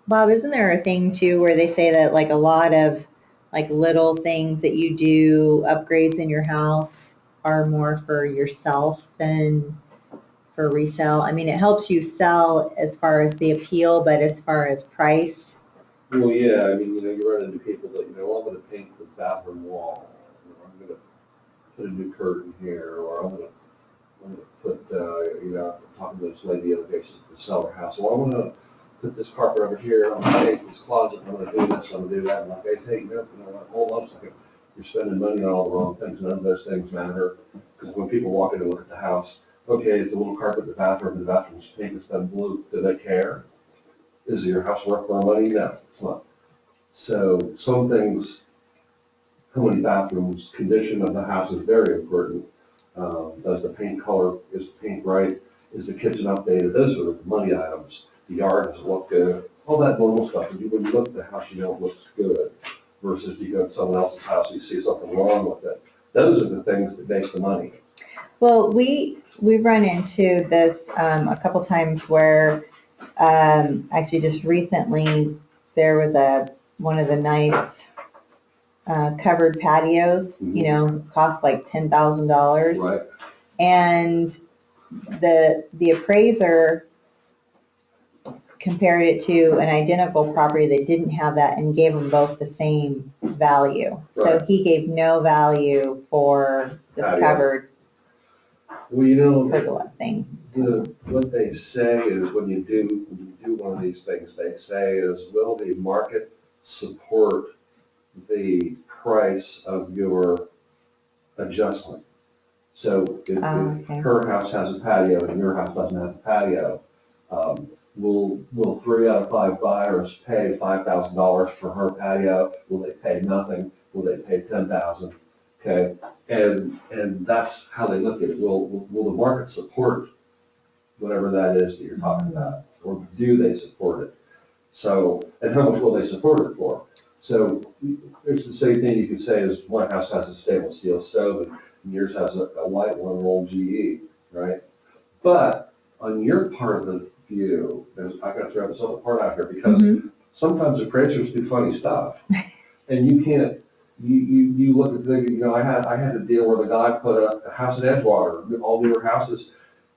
Bob, isn't there a thing too where they say that like a lot of like little things that you do, upgrades in your house, are more for yourself than for resale? I mean, it helps you sell as far as the appeal, but as far as price. Well, yeah, I mean, you run into people that, I'm gonna paint the bathroom wall, or I'm gonna put a new curtain here, or I'm gonna put, I'm talking to this lady the other day, she's gonna sell her house, well, I'm gonna put this carpet over here, I'm gonna paint this closet, I'm gonna do this, I'm gonna do that, and like, hey, hold on a second, you're spending money on all the wrong things, none of those things matter, because when people walk in and look at the house, okay, it's a little carpet in the bathroom's painted done blue, do they care? Is your house worth more money? No, it's not. So some things, how many bathrooms, condition of the house is very important. Does the paint color, is the paint right? Is the kitchen updated? Those are the money items. The yard, does it look good? All that normal stuff. When you look at the house, you know it looks good versus you go to someone else's house, you see something wrong with it. Those are the things that make the money. Well, we've run into this a couple times where actually just recently there was one of the nice covered patios, cost like $10,000. Right. And the appraiser compared it to an identical property that didn't have that and gave them both the same value. So Right. he gave no value for this Patio. covered Well, pergola thing. what they say is when you do one of these things, they say is, will the market support the price of your adjustment? So if Okay. her house has a patio and your house doesn't have a patio, will 3 out of 5 buyers pay $5,000 for her patio? Will they pay nothing? Will they pay $10,000? Okay, and that's how they look at it. Will the market support whatever that is that you're talking about, or do they support it? So, and how much will they support it for? So it's the same thing you could say is one house has a stainless steel stove and yours has a white one, old GE, right? But on your part of the view, I gotta throw this other part out here because sometimes appraisers do funny stuff. And you can't, you look at the, I had a deal where the guy put a house in Edgewater, all newer houses,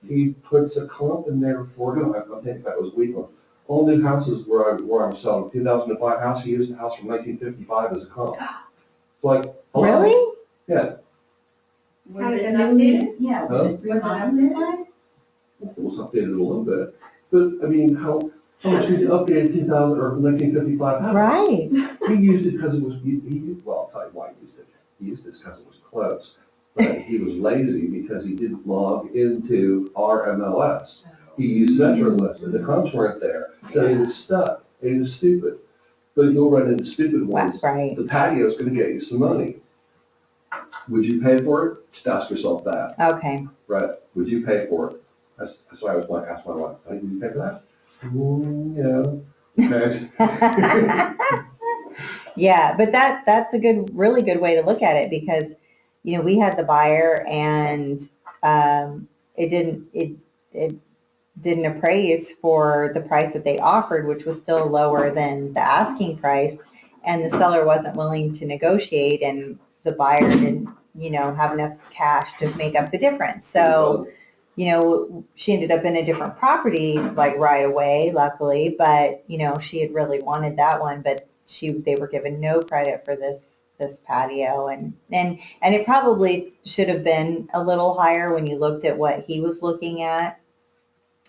he puts a comp in there for, I think that was Wheatland. All new houses where I'm selling, 2005 house, he used the house from 1955 as a comp. Like, hello? Really? Yeah, Has it been updated? Yeah, Huh? was it remodeled? it was updated a little bit, but I mean, how much did you update a 2000 or 1955 house? Right. He used it because it was, well, I'll tell you why he used it. He used it because it was close. But he was lazy because he didn't log into our MLS. He used MetroList and the comps weren't there. So he was stuck. He was stupid. But you'll run into stupid ones. That's right. The patio's gonna get you some money. Would you pay for it? Just ask yourself that. Okay. Right, would you pay for it? That's why I was like, ask my wife, hey, would you pay for that? Yeah. Okay. Yeah, but that's a really good way to look at it because, we had the buyer and it didn't appraise for the price that they offered, which was still lower than the asking price, and the seller wasn't willing to negotiate, and the buyer didn't, have enough cash to make up the difference. So she ended up in a different property like right away, luckily, but she had really wanted that one, but they were given no credit for this patio, and it probably should have been a little higher when you looked at what he was looking at.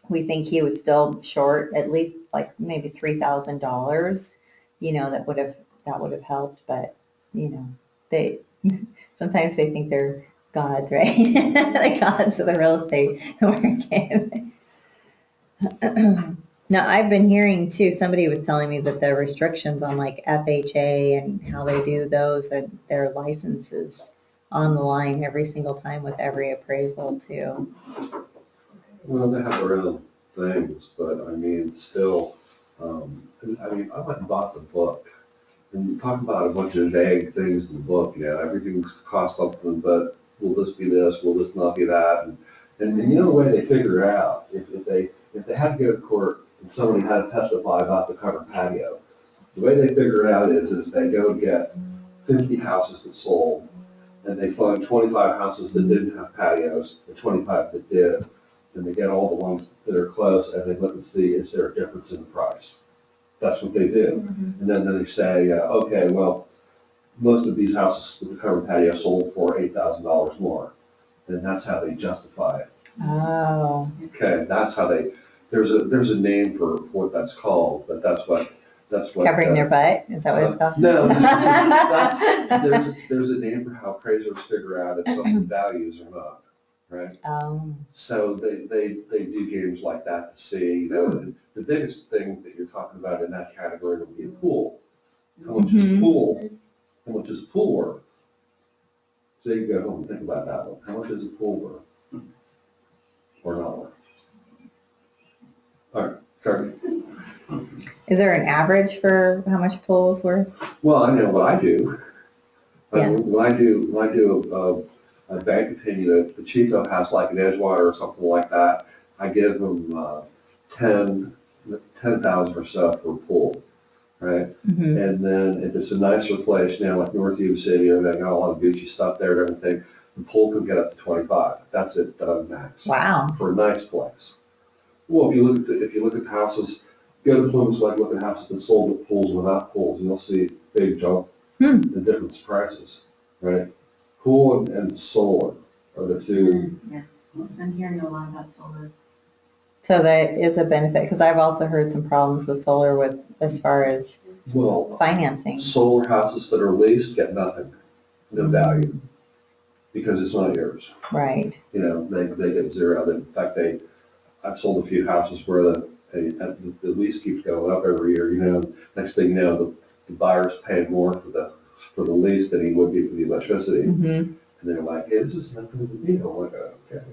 We think he was still short at least like maybe $3,000, that would have helped, but they sometimes they think they're gods, right? The gods of the real estate market. Now, I've been hearing too, somebody was telling me that the restrictions on like FHA and how they do those, and their licenses on the line every single time with every appraisal too. Well, they have their own things, but I mean, still, I went and bought the book. And you talk about a bunch of vague things in the book, everything's cost something, but will this be this, will this not be that? And the way they figure it out, if they had to go to court and somebody had to testify about the covered patio, the way they figure it out is they go get 50 houses that sold, and they find 25 houses that didn't have patios, and 25 that did, and they get all the ones that are close, and they look and see, is there a difference in the price? That's what they do. And then they say, okay, well, most of these houses with the covered patio sold for $8,000 more. And that's how they justify it. Oh. Okay, that's how there's a name for what that's called, but that's what. Covering their butt? Is that what it's called? No, there's a name for how appraisers figure out if something values or not, right? So they do games like that to see, and the biggest thing that you're talking about in that category would be a pool. How much is a pool? How much is a pool worth? So you go home and think about that one. How much is a pool worth? Or not worth? All right, sorry. Is there an average for how much a pool is worth? Well, I know what I do. Yeah. When I do a bank opinion, the Chico has like an Edgewater or something like that, I give them 10,000 or so for a pool, right? Mm-hmm. And then if it's a nicer place, like Northview City, or they got a lot of Gucci stuff there and everything, the pool can get up to 25. That's it, max. Wow. For a nice place. Well, if you look at houses, go to Plymouth, like look at houses that sold with pools and without pools, and you'll see big jump in different prices, right? Pool and solar are the two. Yes, I'm hearing a lot about solar. So that is a benefit, because I've also heard some problems with solar as far as financing. Solar houses that are leased get nothing, no value, because it's not yours. Right. They get zero. In fact, I've sold a few houses where the lease keeps going up every year. Next thing you know, the buyer's paying more for the lease than he would be for the electricity. Mm-hmm. And they're like, hey, this is nothing of a deal. I'm like, okay.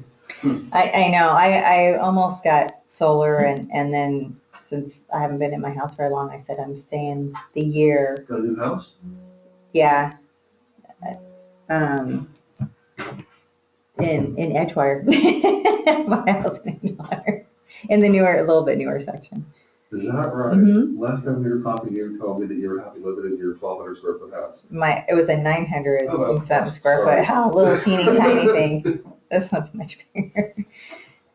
I know. I almost got solar, and then since I haven't been in my house very long, I said I'm staying the year. Got a new house? Yeah. In Edgewater. My house in Edgewater. In the a little bit newer section. Is that right? Mm-hmm. Last time we were talking, you told me that you were happy living in your 1,200 square foot house. It was a 900 and something square foot house, little teeny tiny thing. This one's much bigger.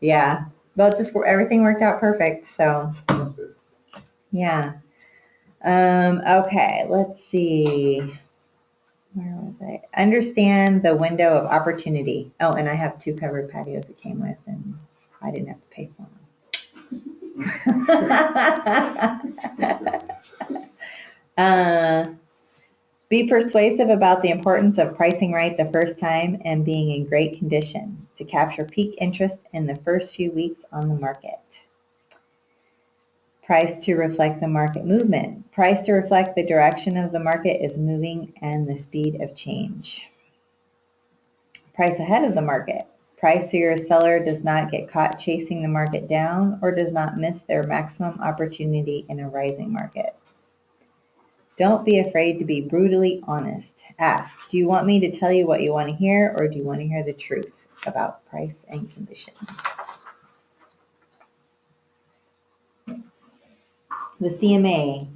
Yeah. Well, everything worked out perfect, so. That's good. Yeah. Okay, let's see. Where was I? Understand the window of opportunity. Oh, and I have 2 covered patios it came with, and I didn't have to pay for them. Be persuasive about the importance of pricing right the first time and being in great condition to capture peak interest in the first few weeks on the market. Price to reflect the market movement. Price to reflect the direction of the market is moving and the speed of change. Price ahead of the market. Price so your seller does not get caught chasing the market down or does not miss their maximum opportunity in a rising market. Don't be afraid to be brutally honest. Ask, do you want me to tell you what you want to hear, or do you want to hear the truth about price and condition? The CMA.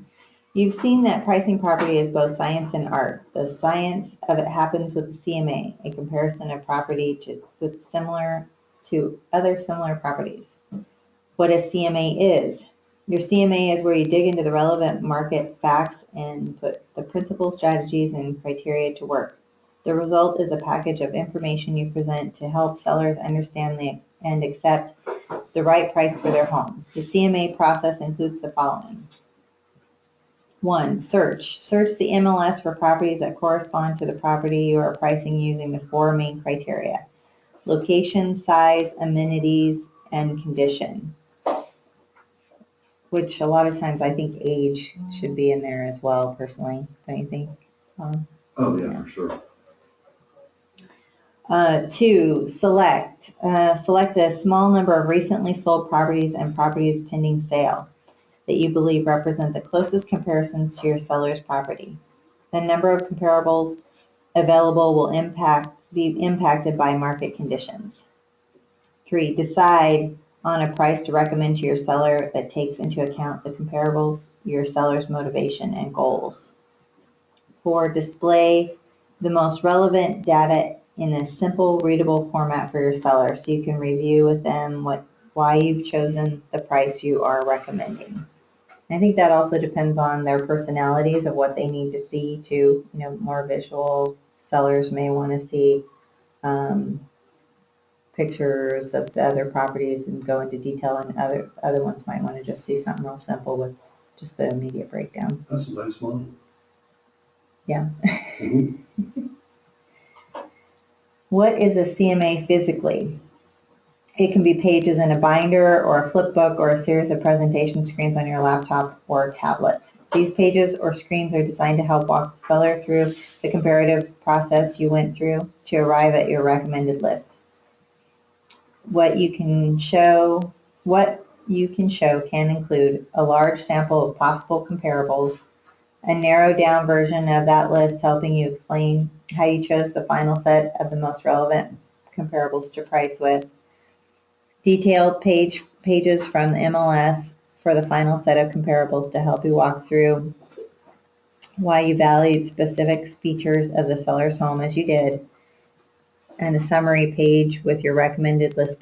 You've seen that pricing property is both science and art. The science of it happens with the CMA, a comparison of property with similar to other similar properties. What a CMA is. Your CMA is where you dig into the relevant market facts and put the principles, strategies, and criteria to work. The result is a package of information you present to help sellers understand and accept the right price for their home. The CMA process includes the following. 1. Search. Search the MLS for properties that correspond to the property you are pricing using the 4 main criteria: location, size, amenities, and condition. Which a lot of times I think age should be in there as well, personally, don't you think? Oh, yeah, for sure. 2, select. Select a small number of recently sold properties and properties pending sale that you believe represent the closest comparisons to your seller's property. The number of comparables available will be impacted by market conditions. 3, decide on a price to recommend to your seller that takes into account the comparables, your seller's motivation, and goals. 4, display the most relevant data in a simple, readable format for your seller so you can review with them why you've chosen the price you are recommending. I think that also depends on their personalities of what they need to see too. More visual sellers may want to see pictures of the other properties and go into detail, and other ones might want to just see something real simple with just the immediate breakdown. That's a nice one. Yeah. Mm-hmm. What is a CMA physically? It can be pages in a binder or a flip book or a series of presentation screens on your laptop or tablet. These pages or screens are designed to help walk the seller through the comparative process you went through to arrive at your recommended list. What you can show can include a large sample of possible comparables, a narrowed down version of that list helping you explain how you chose the final set of the most relevant comparables to price with, detailed pages from the MLS for the final set of comparables to help you walk through why you valued specific features of the seller's home as you did, and a summary page with your recommended list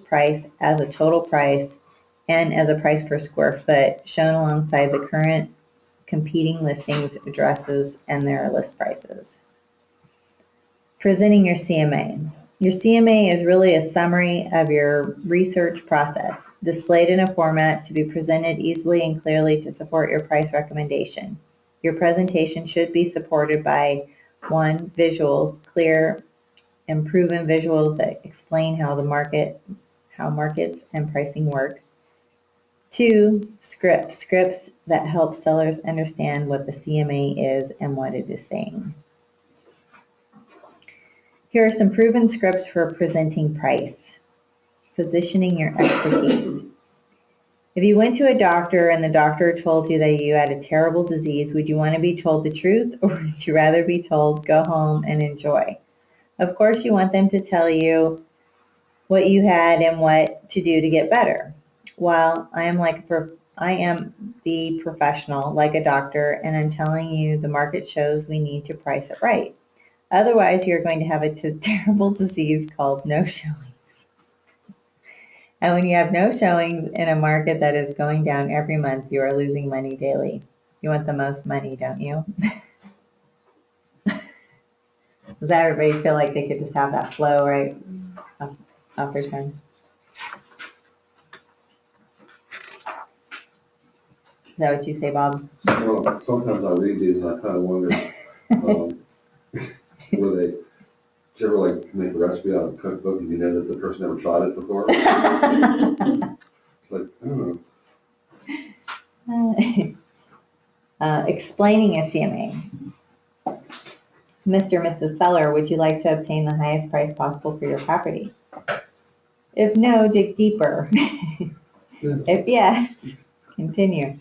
price as a total price and as a price per square foot shown alongside the current competing listings, addresses, and their list prices. Presenting your CMA. Your CMA is really a summary of your research process, displayed in a format to be presented easily and clearly to support your price recommendation. Your presentation should be supported by 1, visuals, clear and proven visuals that explain how markets and pricing work. 2, scripts that help sellers understand what the CMA is and what it is saying. Here are some proven scripts for presenting price. Positioning your expertise. If you went to a doctor and the doctor told you that you had a terrible disease, would you want to be told the truth, or would you rather be told, go home and enjoy? Of course, you want them to tell you what you had and what to do to get better. While I am the professional, like a doctor, and I'm telling you the market shows we need to price it right. Otherwise, you're going to have a terrible disease called no showings. And when you have no showings in a market that is going down every month, you are losing money daily. You want the most money, don't you? Does everybody feel like they could just have that flow right off their tongue? Is that what you say, Bob? Well, sometimes I read these and I kind of wonder, were they, did you ever like make a recipe out of a cookbook and you know that the person never tried it before? It's like, I don't know. Explaining a CMA. Mr. and Mrs. Seller, would you like to obtain the highest price possible for your property? If no, dig deeper. If yes, continue.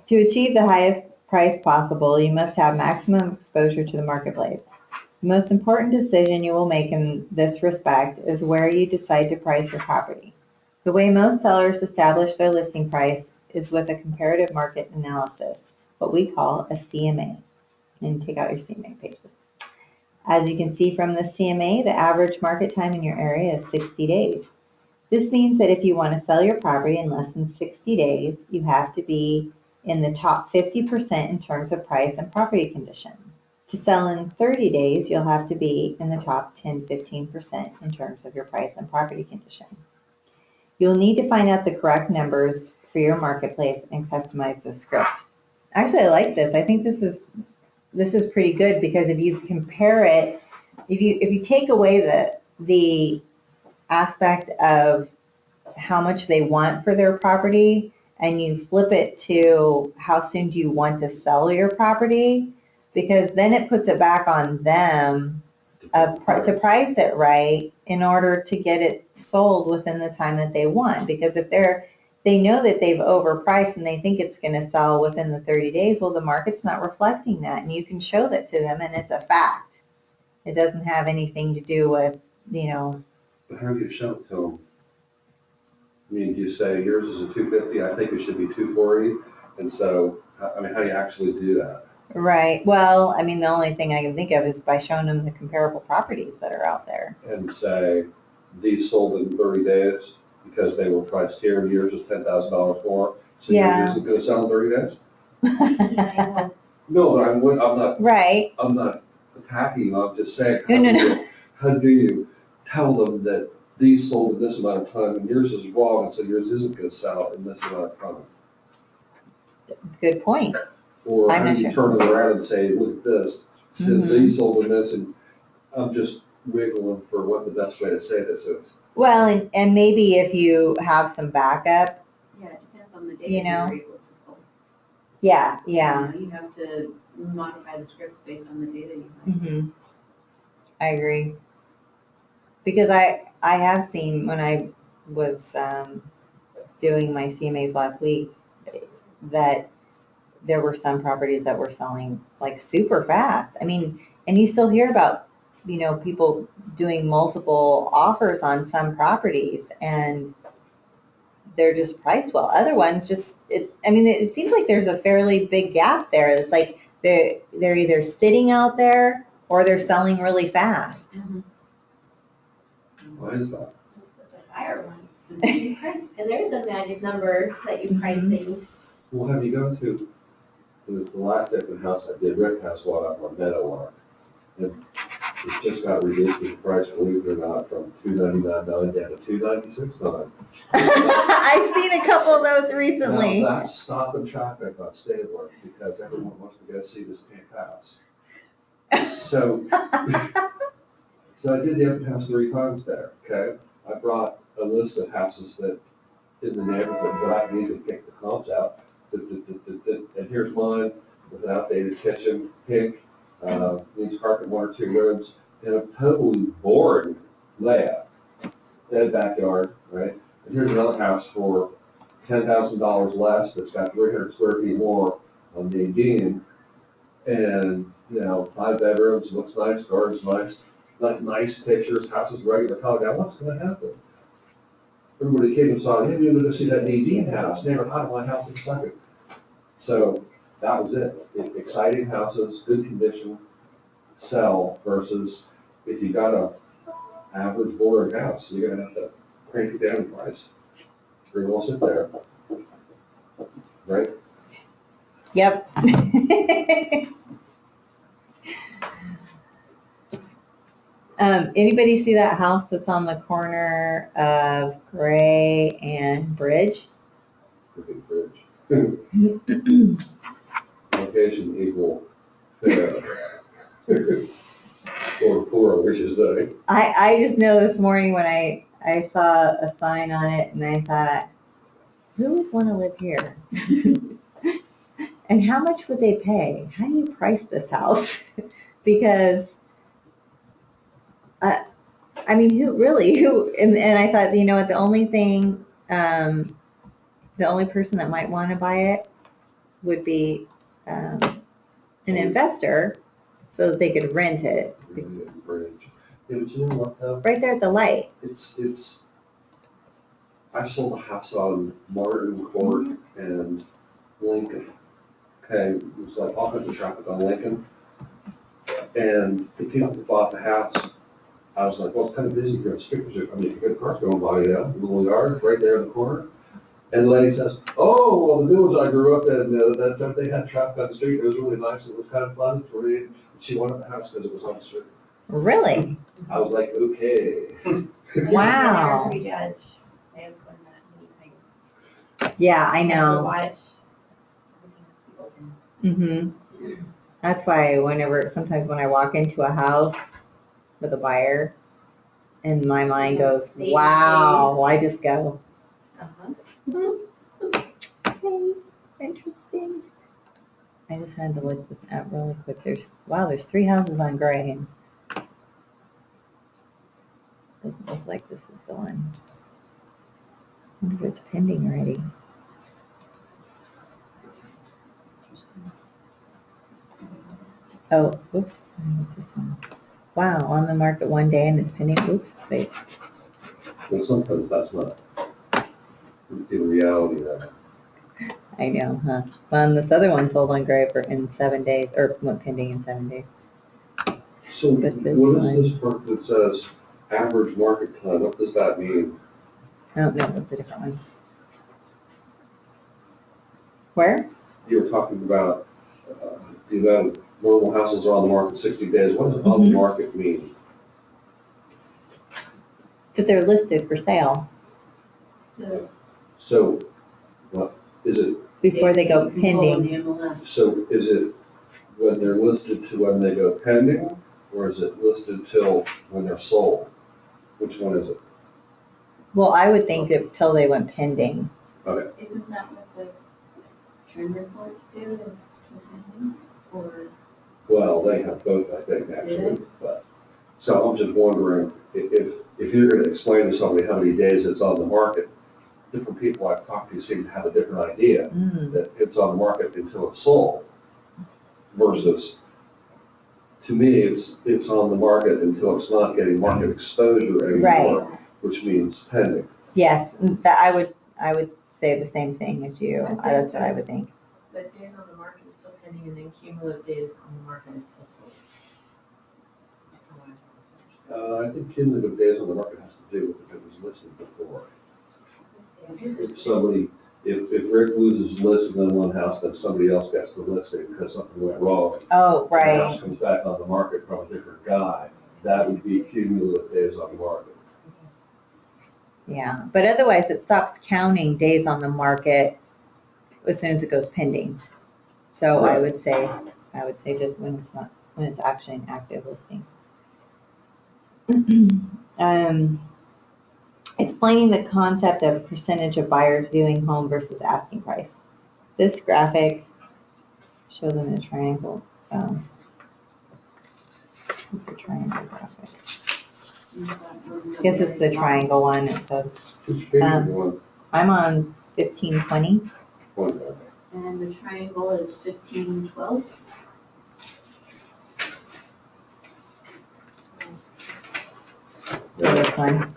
To achieve the highest price possible, you must have maximum exposure to the marketplace. The most important decision you will make in this respect is where you decide to price your property. The way most sellers establish their listing price is with a comparative market analysis, what we call a CMA. And take out your CMA pages. As you can see from the CMA, the average market time in your area is 60 days. This means that if you want to sell your property in less than 60 days, you have to be in the top 50% in terms of price and property condition. To sell in 30 days, you'll have to be in the top 10-15% in terms of your price and property condition. You'll need to find out the correct numbers for your marketplace and customize the script. Actually, I like this. I think this is pretty good, because if you compare it, if you take away the aspect of how much they want for their property and you flip it to how soon do you want to sell your property, because then it puts it back on them to price it right in order to get it sold within the time that they want. Because if they know that they've overpriced and they think it's going to sell within the 30 days, well, the market's not reflecting that, and you can show that to them, and it's a fact. It doesn't have anything to do with, But how do you show it to them? I mean, do you say yours is a 250, I think it should be 240, and so, I mean, how do you actually do that? Right. Well, I mean, the only thing I can think of is by showing them the comparable properties that are out there. And say, these sold in 30 days because they were priced here, and yours is $10,000 more, so Yeah. yours isn't gonna sell in 30 days? Yeah, No, I'm not, Right. I'm not attacking you, I'm just saying, No. how do you tell them that these sold in this amount of time and yours is wrong, and so yours isn't gonna sell in this amount of time? Good point. Or I'm how not do you sure. turn it around and say, look at this, since these sold in this, and I'm just wiggling for what the best way to say this is. Well, and maybe if you have some backup, Yeah, it depends on the data You know. you're able to pull. yeah. You know, you have to modify the script based on the data you have. Mm-hmm. I agree. Because I have seen when I was doing my CMAs last week that there were some properties that were selling like super fast. I mean, and you still hear about, people doing multiple offers on some properties, and they're just priced well. Other ones it seems like there's a fairly big gap there. It's like they're either sitting out there or they're selling really fast. Why is that? that's the higher one. And there is a magic number that you price things. Well, have you gone to, the last open house I did, Rick has one up on Meadowlark. And it just got reduced in price, believe it or not, from $299 down to $296. I've seen a couple of those recently. Now, that's stopping traffic on Stabler because everyone wants to go see this pink house. So, so I did the open house 3 times there, okay? I brought a list of houses that, in the neighborhood, that I can easily pick the comps out. And here's mine with an outdated kitchen, pink, needs carpet, 1 or 2 rooms, and a totally boring layout. Dead backyard, right? And here's another house for $10,000 less that's got 300 square feet more on Nadine. And, 5 bedrooms, looks nice, garden's nice, like nice pictures, house is regular color. Now, what's gonna happen? Everybody came and saw, hey, we're gonna see that Nadine house, never thought of my house in a second. So that was it. Exciting houses, good condition, sell, versus if you got a average boring house, you're gonna have to crank it down in price. Or we'll sit there. Right? Yep. Anybody see that house that's on the corner of Gray and Bridge? Big bridge. Location equal fair. Or poor, which is I just know this morning when I saw a sign on it and I thought, who would want to live here? And how much would they pay? How do you price this house? Because, I mean, and I thought, you know what, the only thing, the only person that might want to buy it would be an investor so that they could rent it bridge. Yeah, but you know what though? right there at the light. It's, I sold a house on Martin Court and Lincoln. Okay, it was like all kinds of traffic on Lincoln. And the people who bought the house, I was like, well, it's kind of busy here. Stickers, I mean, you get cars going by, little yard right there in the corner. And the lady says, oh, well, the village I grew up in, that time they had traffic on the street. It was really nice. It was kind of fun for me. She wanted the house because it was on the street. Really? I was like, okay. Wow. Prejudge. They have done that many things. Yeah, I You have to know. watch everything that people do. That's why sometimes when I walk into a house with a buyer, and my mind goes, wow, I just go, okay, interesting. I just had to look this up really quick. There's 3 houses on Gray. Doesn't look like this is the one. I wonder if it's pending already. Oh, oops, what's this one? Wow, on the market one day and it's pending, oops, wait. Well, sometimes that's not in reality that. I know, huh? Well, and this other one sold on Gray in 7 days, or went pending in 7 days. So But this what one- is this part that says average market time? What does that mean? Oh, no, that's a different one. Where? You were talking about, normal houses are on the market 60 days. What does on the market mean? That they're listed for sale So, what, is it, before they go pending. The MLS. so is it when they're listed to when they go pending? Or is it listed till when they're sold? Which one is it? Well, I would think that till they went pending. Isn't that what the trend reports do, is pending, or? Well, they have both, I think, Do actually, but, so I'm just wondering, if you're gonna explain to somebody how many days it's on the market, different people I've talked to seem to have a different idea, that it's on the market until it's sold, versus, to me, it's on the market until it's not getting market exposure anymore, which means pending. Yes, that I would say the same thing as you. That's what I would think. But days on the market is still pending, and then cumulative days on the market is still sold. I think cumulative days on the market has to do with if it was listed before. If somebody, if Rick loses the listing on one house, then somebody else gets the listing because something went wrong. Oh, The right. house comes back on the market from a different guy, that would be cumulative days on the market. Yeah, but otherwise it stops counting days on the market as soon as it goes pending. So Right. I would say just when it's actually an active listing. Explaining the concept of percentage of buyers viewing home versus asking price. This graphic shows them in a triangle. What's the triangle graphic? I guess it's the triangle one. It says, Which page are you on? I'm on 1520. One there. And the triangle is 1512. So this one.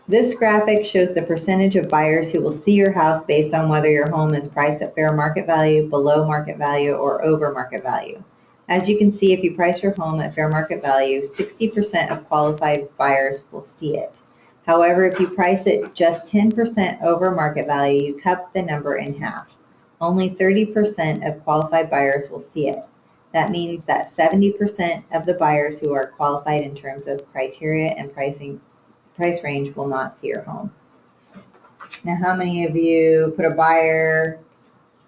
This graphic shows the percentage of buyers who will see your house based on whether your home is priced at fair market value, below market value, or over market value. As you can see, if you price your home at fair market value, 60% of qualified buyers will see it. However, if you price it just 10% over market value, you cut the number in half. Only 30% of qualified buyers will see it. That means that 70% of the buyers who are qualified in terms of criteria and price range will not see your home. Now, how many of you put a buyer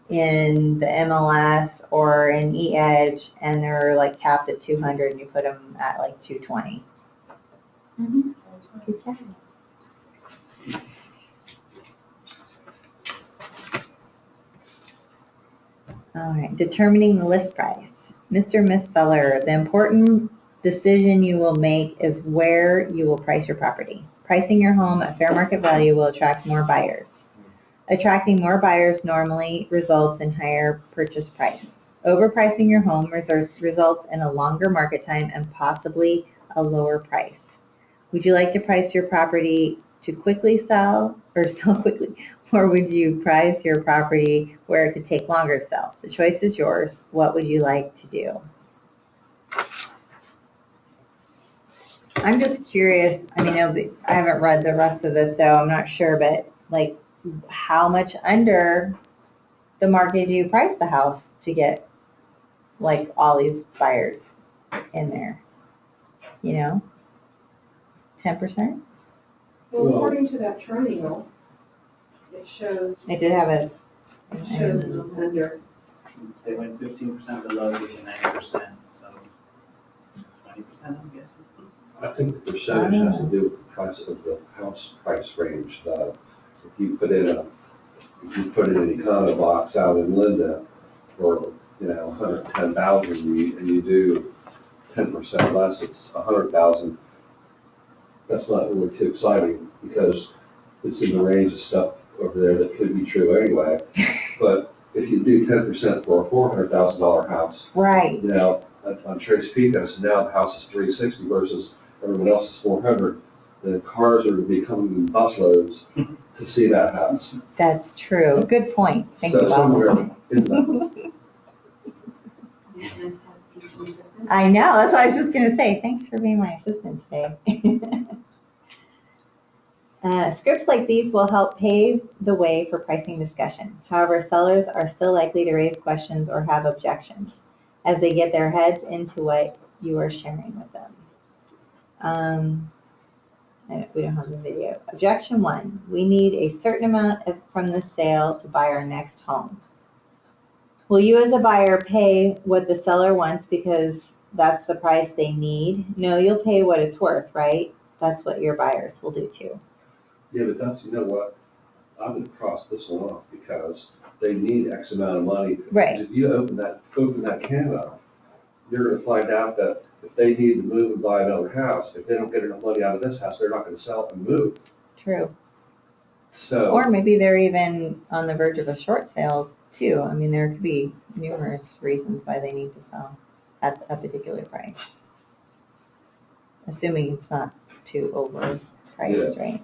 in the MLS or in E-Edge and they're like capped at 200 and you put them at like 220? Good job. All right, determining the list price. Mr. and Miss Seller, the important decision you will make is where you will price your property. Pricing your home at fair market value will attract more buyers. Attracting more buyers normally results in higher purchase price. Overpricing your home results in a longer market time and possibly a lower price. Would you like to price your property to quickly sell or sell quickly Or would you price your property where it could take longer to sell? The choice is yours. What would you like to do? I'm just curious, I mean, I haven't read the rest of this, so I'm not sure, but like, how much under the market do you price the house to get like all these buyers in there? You know? 10%? Well, according to that triangle, it shows, It did have a, under. They went 15% below, getting 90%, so 20%, I'm guessing. I think the percentage has to do with the price of the house price range. If you put in an econo box out in Linda for, 110,000, and you do 10% less, it's 100,000. That's not really too exciting because it's in the range of stuff over there that could be true anyway. But if you do 10% for a $400,000 house, right. On Trace Pecos, and now the house is 360 versus everyone else is 400, the cars are becoming in busloads to see that house. That's true. Good point. Thank you, So Bob. somewhere in the, Nice to have a teaching assistant. I know, that's what I was just gonna say. Thanks for being my assistant today. Scripts like these will help pave the way for pricing discussion. However, sellers are still likely to raise questions or have objections as they get their heads into what you are sharing with them. We don't have the video. Objection 1, we need a certain amount from the sale to buy our next home. Will you as a buyer pay what the seller wants because that's the price they need? No, you'll pay what it's worth, right? That's what your buyers will do too. yeah, but that's, you know what, I'm gonna cross this one off because they need X amount of money. Right. If you open that can up, you're gonna find out that if they need to move and buy another house, if they don't get enough money out of this house, they're not gonna sell it and move. True. So. Or maybe they're even on the verge of a short sale too. I mean, there could be numerous reasons why they need to sell at a particular price. Assuming it's not too overpriced, right?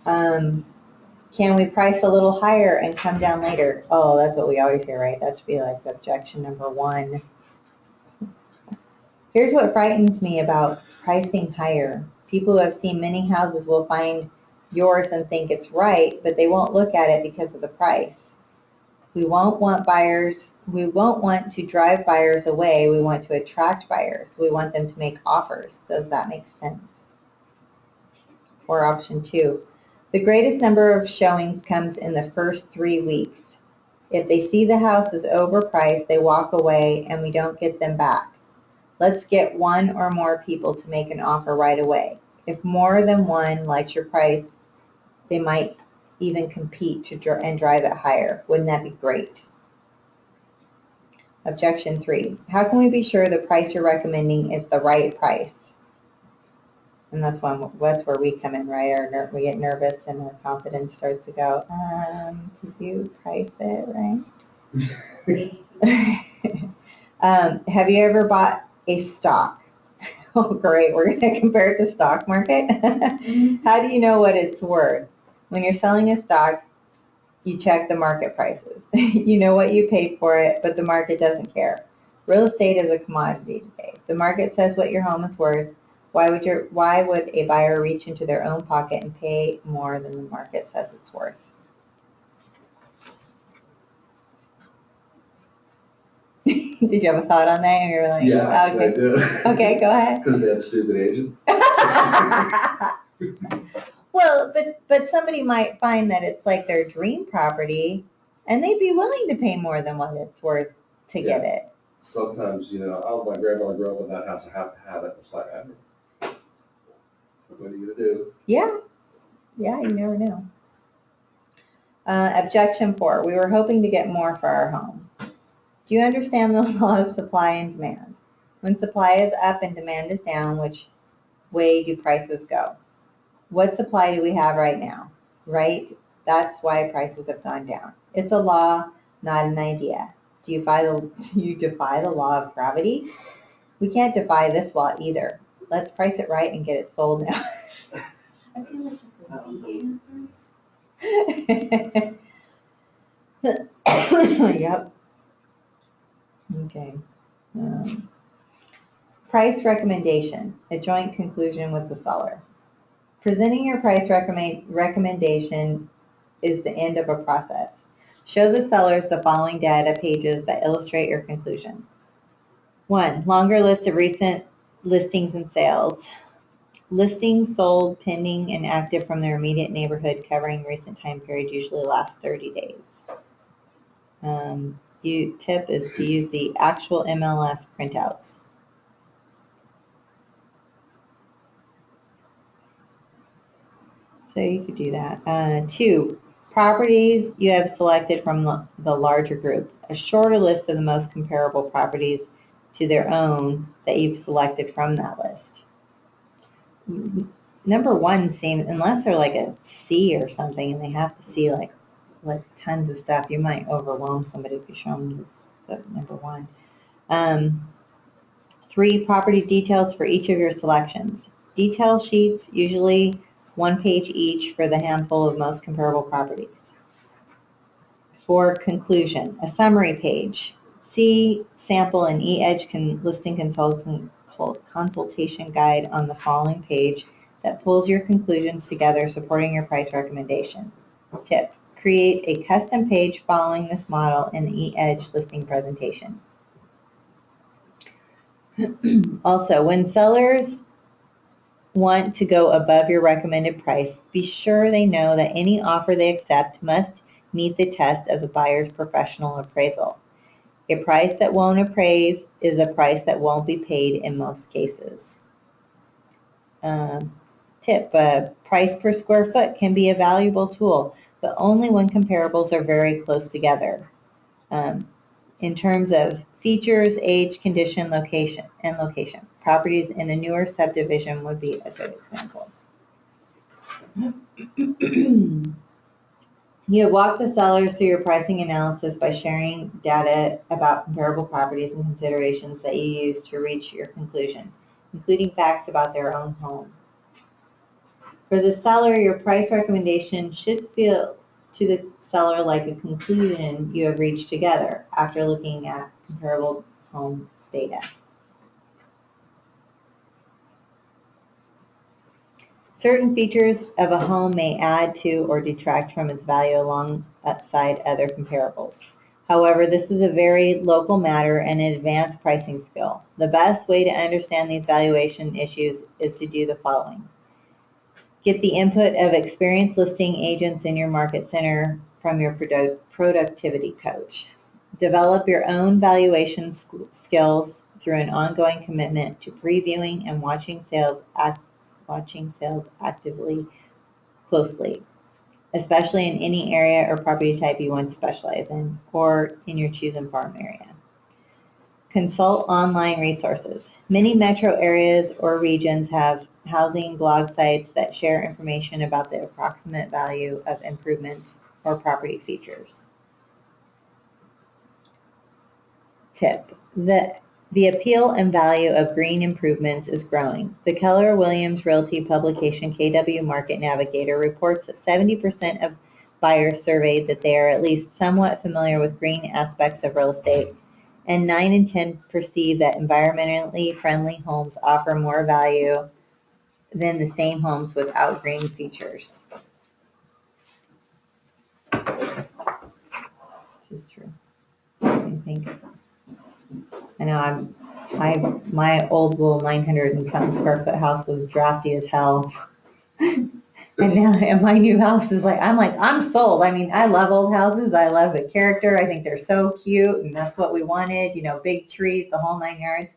Can we price a little higher and come down later? Oh, that's what we always hear, right? That should be like objection number 1. Here's what frightens me about pricing higher. People who have seen many houses will find yours and think it's right, but they won't look at it because of the price. We won't want to drive buyers away. We want to attract buyers. We want them to make offers. Does that make sense? Or option 2, the greatest number of showings comes in the first 3 weeks. If they see the house is overpriced, they walk away and we don't get them back. Let's get 1 or more people to make an offer right away. If more than one likes your price, they might even compete and drive it higher. Wouldn't that be great? Objection 3, how can we be sure the price you're recommending is the right price? And that's where we come in, right? We get nervous and our confidence starts to go, did you price it right? Have you ever bought a stock? Oh, great. We're going to compare it to stock market. How do you know what it's worth? When you're selling a stock, you check the market prices. You know what you paid for it, but the market doesn't care. Real estate is a commodity today. The market says what your home is worth. Why would a buyer reach into their own pocket and pay more than the market says it's worth? Did you have a thought on that? You're like, Yeah, okay. I do. Okay, go ahead. Because they have a stupid agent. Well, but somebody might find that it's like their dream property, and they'd be willing to pay more than what it's worth to get it. Sometimes, oh, my grandmother grew up in that house, I have to have it. It's like, what are you gonna do? Yeah, you never know. Objection 4, we were hoping to get more for our home. Do you understand the law of supply and demand? When supply is up and demand is down, which way do prices go? What supply do we have right now? Right? That's why prices have gone down. It's a law, not an idea. Do you defy the law of gravity? We can't defy this law either. Let's price it right and get it sold now. I feel like it's a D answer. Yep. Okay. Price recommendation, a joint conclusion with the seller. Presenting your price recommendation is the end of a process. Show the sellers the following data pages that illustrate your conclusion. 1. Longer list of recent listings and sales. Listings sold, pending, and active from their immediate neighborhood covering recent time period usually lasts 30 days. Tip is to use the actual MLS printouts. So you could do that. 2, properties you have selected from the larger group. A shorter list of the most comparable properties to their own that you've selected from that list. Number 1 seems, unless they're like a C or something and they have to see like tons of stuff, you might overwhelm somebody if you show them the number 1. 3, property details for each of your selections. Detail sheets, usually 1 page each for the handful of most comparable properties. 4, conclusion, a summary page. See sample and e-edge listing consultation guide on the following page that pulls your conclusions together supporting your price recommendation. Tip, create a custom page following this model in the e-edge listing presentation. Also, when sellers want to go above your recommended price, be sure they know that any offer they accept must meet the test of the buyer's professional appraisal. A price that won't appraise is a price that won't be paid in most cases. Tip, price per square foot can be a valuable tool, but only when comparables are very close together. In terms of features, age, condition, location. Properties in a newer subdivision would be a good example. You walk the sellers through your pricing analysis by sharing data about comparable properties and considerations that you use to reach your conclusion, including facts about their own home. For the seller, your price recommendation should feel to the seller like a conclusion you have reached together after looking at comparable home data. Certain features of a home may add to or detract from its value alongside other comparables. However, this is a very local matter and an advanced pricing skill. The best way to understand these valuation issues is to do the following. Get the input of experienced listing agents in your market center from your productivity coach. Develop your own valuation skills through an ongoing commitment to previewing and watching sales actively closely, especially in any area or property type you want to specialize in or in your chosen farm area. Consult online resources. Many metro areas or regions have housing blog sites that share information about the approximate value of improvements or property features. Tip, the appeal and value of green improvements is growing. The Keller Williams Realty publication KW Market Navigator reports that 70% of buyers surveyed that they are at least somewhat familiar with green aspects of real estate, and 9 in 10 perceive that environmentally friendly homes offer more value than the same homes without green features. Which is true. I think. I know my old little 900 and something square foot house was drafty as hell. And my new house is I'm sold. I mean, I love old houses. I love the character. I think they're so cute, and that's what we wanted, big trees, the whole 9 yards.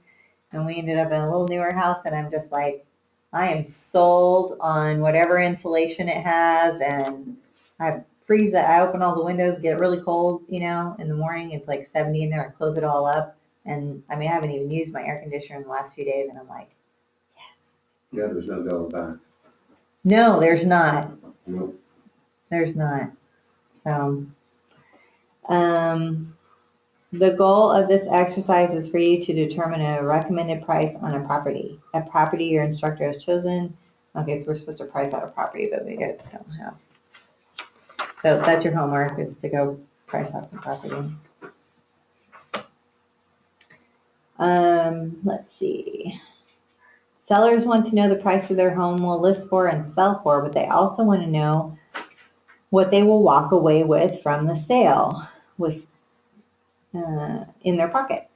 And we ended up in a little newer house, and I'm just like, I am sold on whatever insulation it has, and I open all the windows, get it really cold, in the morning. It's like 70 in there. I close it all up. And I haven't even used my air conditioner in the last few days, and I'm like, yes. Yeah, there's no going back. No, there's not. Nope. There's not. So, the goal of this exercise is for you to determine a recommended price on a property your instructor has chosen. Okay, so we're supposed to price out a property, but we don't have. So that's your homework, is to go price out some property. Let's see. Sellers want to know the price of their home will list for and sell for, but they also want to know what they will walk away with from the sale in their pocket.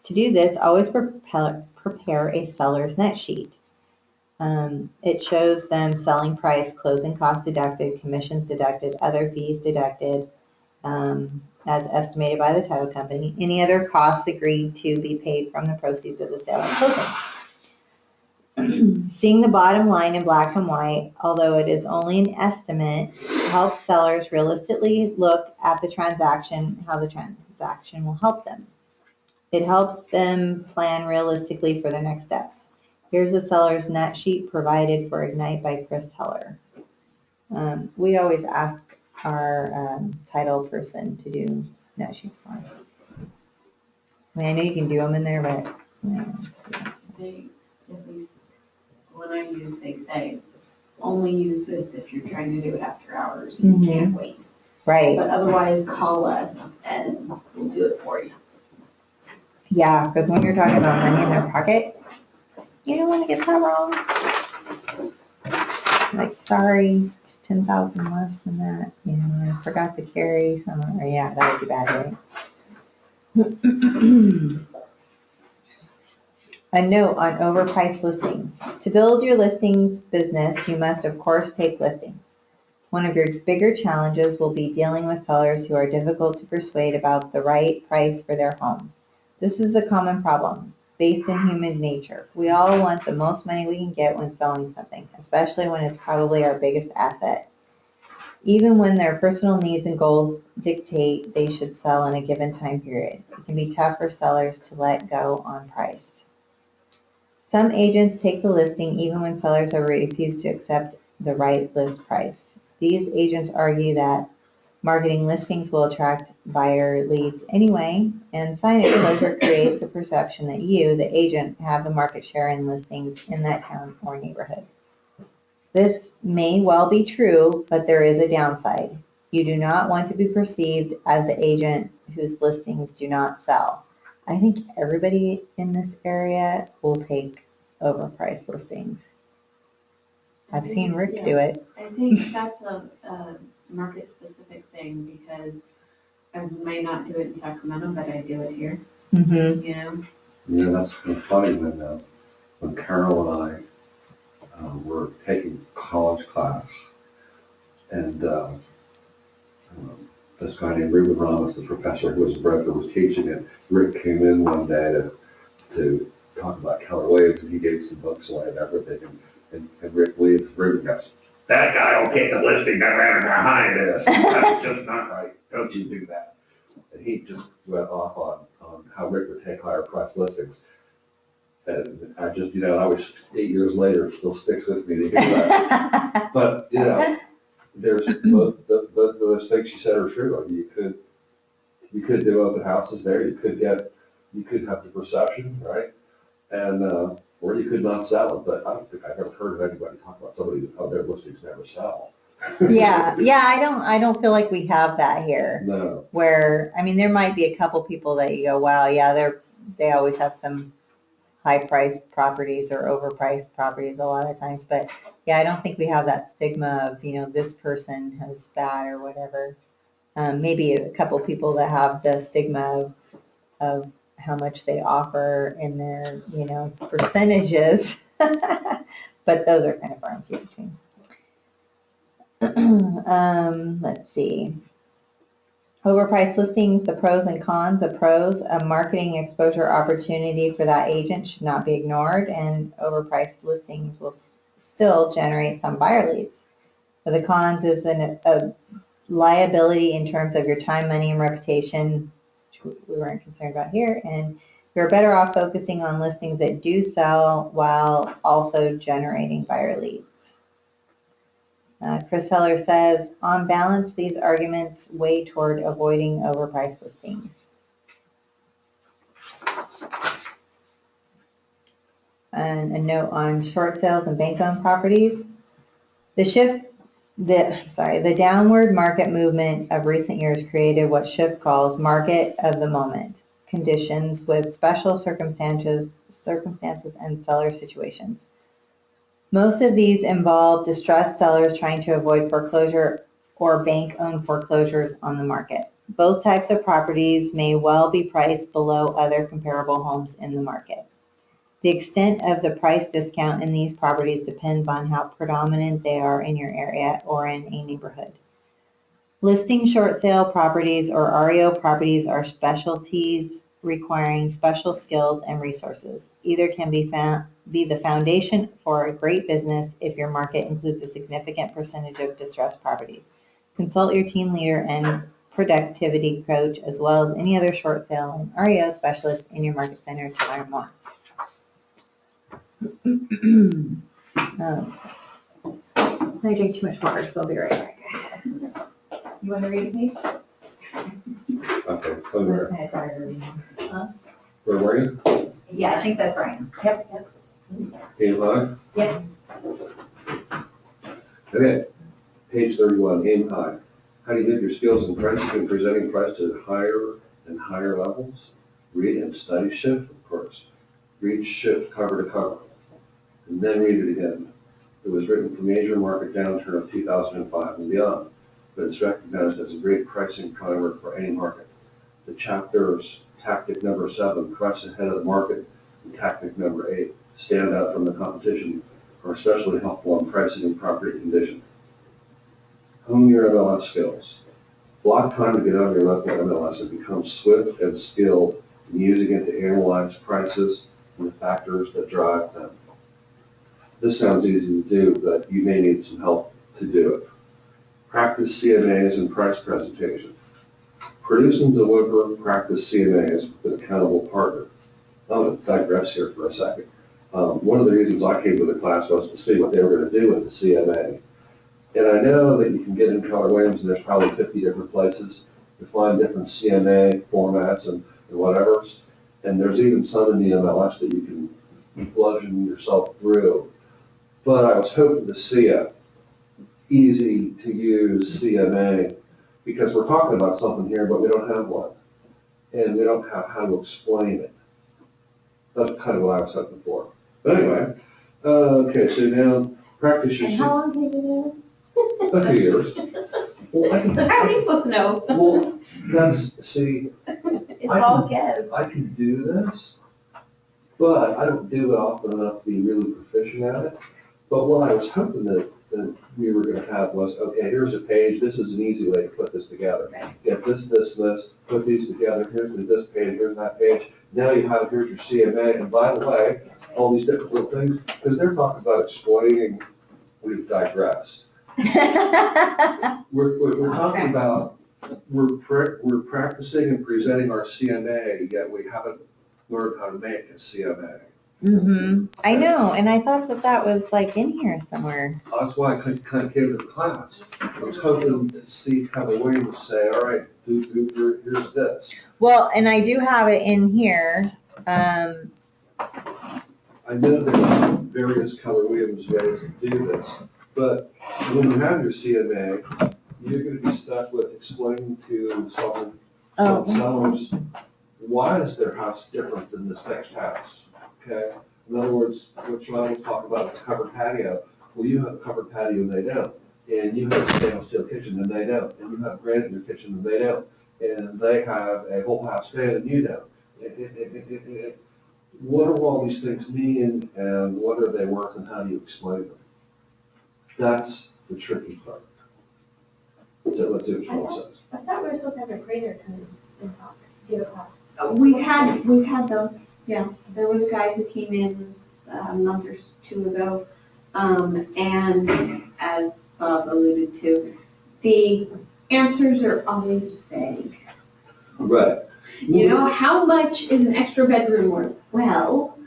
To do this, always prepare a seller's net sheet. It shows them selling price, closing costs deducted, commissions deducted, other fees deducted, as estimated by the title company, any other costs agreed to be paid from the proceeds of the sale and closing. Seeing the bottom line in black and white, although it is only an estimate, helps sellers realistically look at the transaction, how the transaction will help them. It helps them plan realistically for the next steps. Here's a seller's net sheet provided for Ignite by Chris Heller. We always ask our title person to do net sheets for us. I mean, I know you can do them in there, but They, at least, when I use, they say, only use this if you're trying to do it after hours and you can't wait. right. But otherwise, call us and we'll do it for you. Yeah, because when you're talking about money in their pocket, you don't want to get that wrong. Like, sorry, it's 10,000 less than that. You know, I forgot to carry some. Or yeah, that would be bad, right? A note on overpriced listings. To build your listings business, you must of course take listings. One of your bigger challenges will be dealing with sellers who are difficult to persuade about the right price for their home. This is a common problem, based in human nature. We all want the most money we can get when selling something, especially when it's probably our biggest asset. Even when their personal needs and goals dictate they should sell in a given time period, it can be tough for sellers to let go on price. Some agents take the listing even when sellers have refused to accept the right list price. These agents argue that marketing listings will attract buyer leads anyway, and sign exposure creates the perception that you, the agent, have the market share in listings in that town or neighborhood. This may well be true, but there is a downside. You do not want to be perceived as the agent whose listings do not sell. I think everybody in this area will take overpriced listings. I've seen Rick do it. I think that's a market-specific thing because I may not do it in Sacramento, but I do it here, Mm-hmm. you know? Yeah, that's been funny when Carol and I were taking college class, and this guy named Ruben Ramos, the professor who was a broker, was teaching it. Rick came in one day to talk about Keller Williams, and he gave some books away and everything, and Rick leaves. Ruben goes, "That guy will get the listing behind this. That's just not right. Don't you do that." And he just went off on how Rick would take higher price listings. And I just, I was 8 years later, it still sticks with me to hear that. But, there's both those things you said are true. I mean, you could do open houses there. You could have the perception, right? And, or you could not sell it, but I don't think I've ever heard of anybody talk about somebody how their listings never sell. Yeah, I don't feel like we have that here. No. Where, I mean, there might be a couple people that you go, wow, yeah, they always have some high-priced properties or overpriced properties a lot of times, but yeah, I don't think we have that stigma of, this person has that or whatever. Maybe a couple people that have the stigma of how much they offer in their, percentages, but those are kind of far and few between. Let's see. Overpriced listings, the pros and cons. A marketing exposure opportunity for that agent should not be ignored, and overpriced listings will still generate some buyer leads. But the cons is a liability in terms of your time, money, and reputation, which we weren't concerned about here, and you're better off focusing on listings that do sell while also generating buyer leads. Chris Heller says, on balance, these arguments weigh toward avoiding overpriced listings. And a note on short sales and bank-owned properties. The shift The downward market movement of recent years created what Schiff calls market of the moment conditions with special circumstances and seller situations. Most of these involve distressed sellers trying to avoid foreclosure or bank-owned foreclosures on the market. Both types of properties may well be priced below other comparable homes in the market. The extent of the price discount in these properties depends on how predominant they are in your area or in a neighborhood. Listing short sale properties or REO properties are specialties requiring special skills and resources. Either can be the foundation for a great business if your market includes a significant percentage of distressed properties. Consult your team leader and productivity coach as well as any other short sale and REO specialist in your market center to learn more. I drink too much water, so I'll be right back. You want to read a page? Okay, come here. Where were you? Yeah, I think that's right. Yep. Aim high? Yep. Okay, page 31, aim high. How do you get your skills in pricing and presenting price to higher and higher levels? Read and study Schiff, of course. Read Schiff cover to cover, and then read it again. It was written for major market downturn of 2005 and beyond, but it's recognized as a great pricing primer for any market. The chapters, tactic number 7, price ahead of the market, and tactic number 8, stand out from the competition, are especially helpful on pricing and property condition. Hone your MLS skills. Block time to get on your local MLS and become swift and skilled in using it to analyze prices and the factors that drive them. This sounds easy to do, but you may need some help to do it. Practice CMAs and price presentation. Produce and deliver practice CMAs with an accountable partner. I'm going to digress here for a second. One of the reasons I came to the class was to see what they were going to do with the CMA. And I know that you can get in Keller Williams and there's probably 50 different places to find different CMA formats and whatever. And there's even some in the MLS that you can bludgeon yourself through. But I was hoping to see a easy to use CMA because we're talking about something here, but we don't have one. And we don't have how to explain it. That's kind of what I was hoping for. But anyway, okay, so now practice your. And how long have you been doing A few years. Well, this? How are you supposed to know? Well, see, It's all guess. I can do this, but I don't do it often enough to be really proficient at it. But what I was hoping that we were going to have was, okay, here's a page. This is an easy way to put this together. Get this, put these together. Here's this page, here's that page. Now you have, here's your CMA. And by the way, all these different little things, because they're talking about explaining, we've digressed. We're talking about, we're practicing and presenting our CMA, yet we haven't learned how to make a CMA. Mm-hmm. I know, and I thought that was like in here somewhere. That's why I kind of came to the class. I was hoping to see kind of Williams say, all right, here's this. Well, and I do have it in here. I know there's various Keller Williams ways to do this, but when you have your CMA, you're going to be stuck with explaining to some sellers, why is their house different than this next house? Okay? In other words, what Sean was talking about is covered patio. Well, you have a covered patio and they don't. And you have a stainless steel kitchen and they don't. And you have granite in your kitchen and they don't. And they have a whole house fan and you don't. What do all these things mean and what are they worth and how do you explain them? That's the tricky part. So let's see what Sean says. I thought we were supposed to have a grader come and talk, give a class. We've had those, yeah. There was a guy who came in a month or 2 ago, and as Bob alluded to, the answers are always vague. Right. You know, how much is an extra bedroom worth? Well,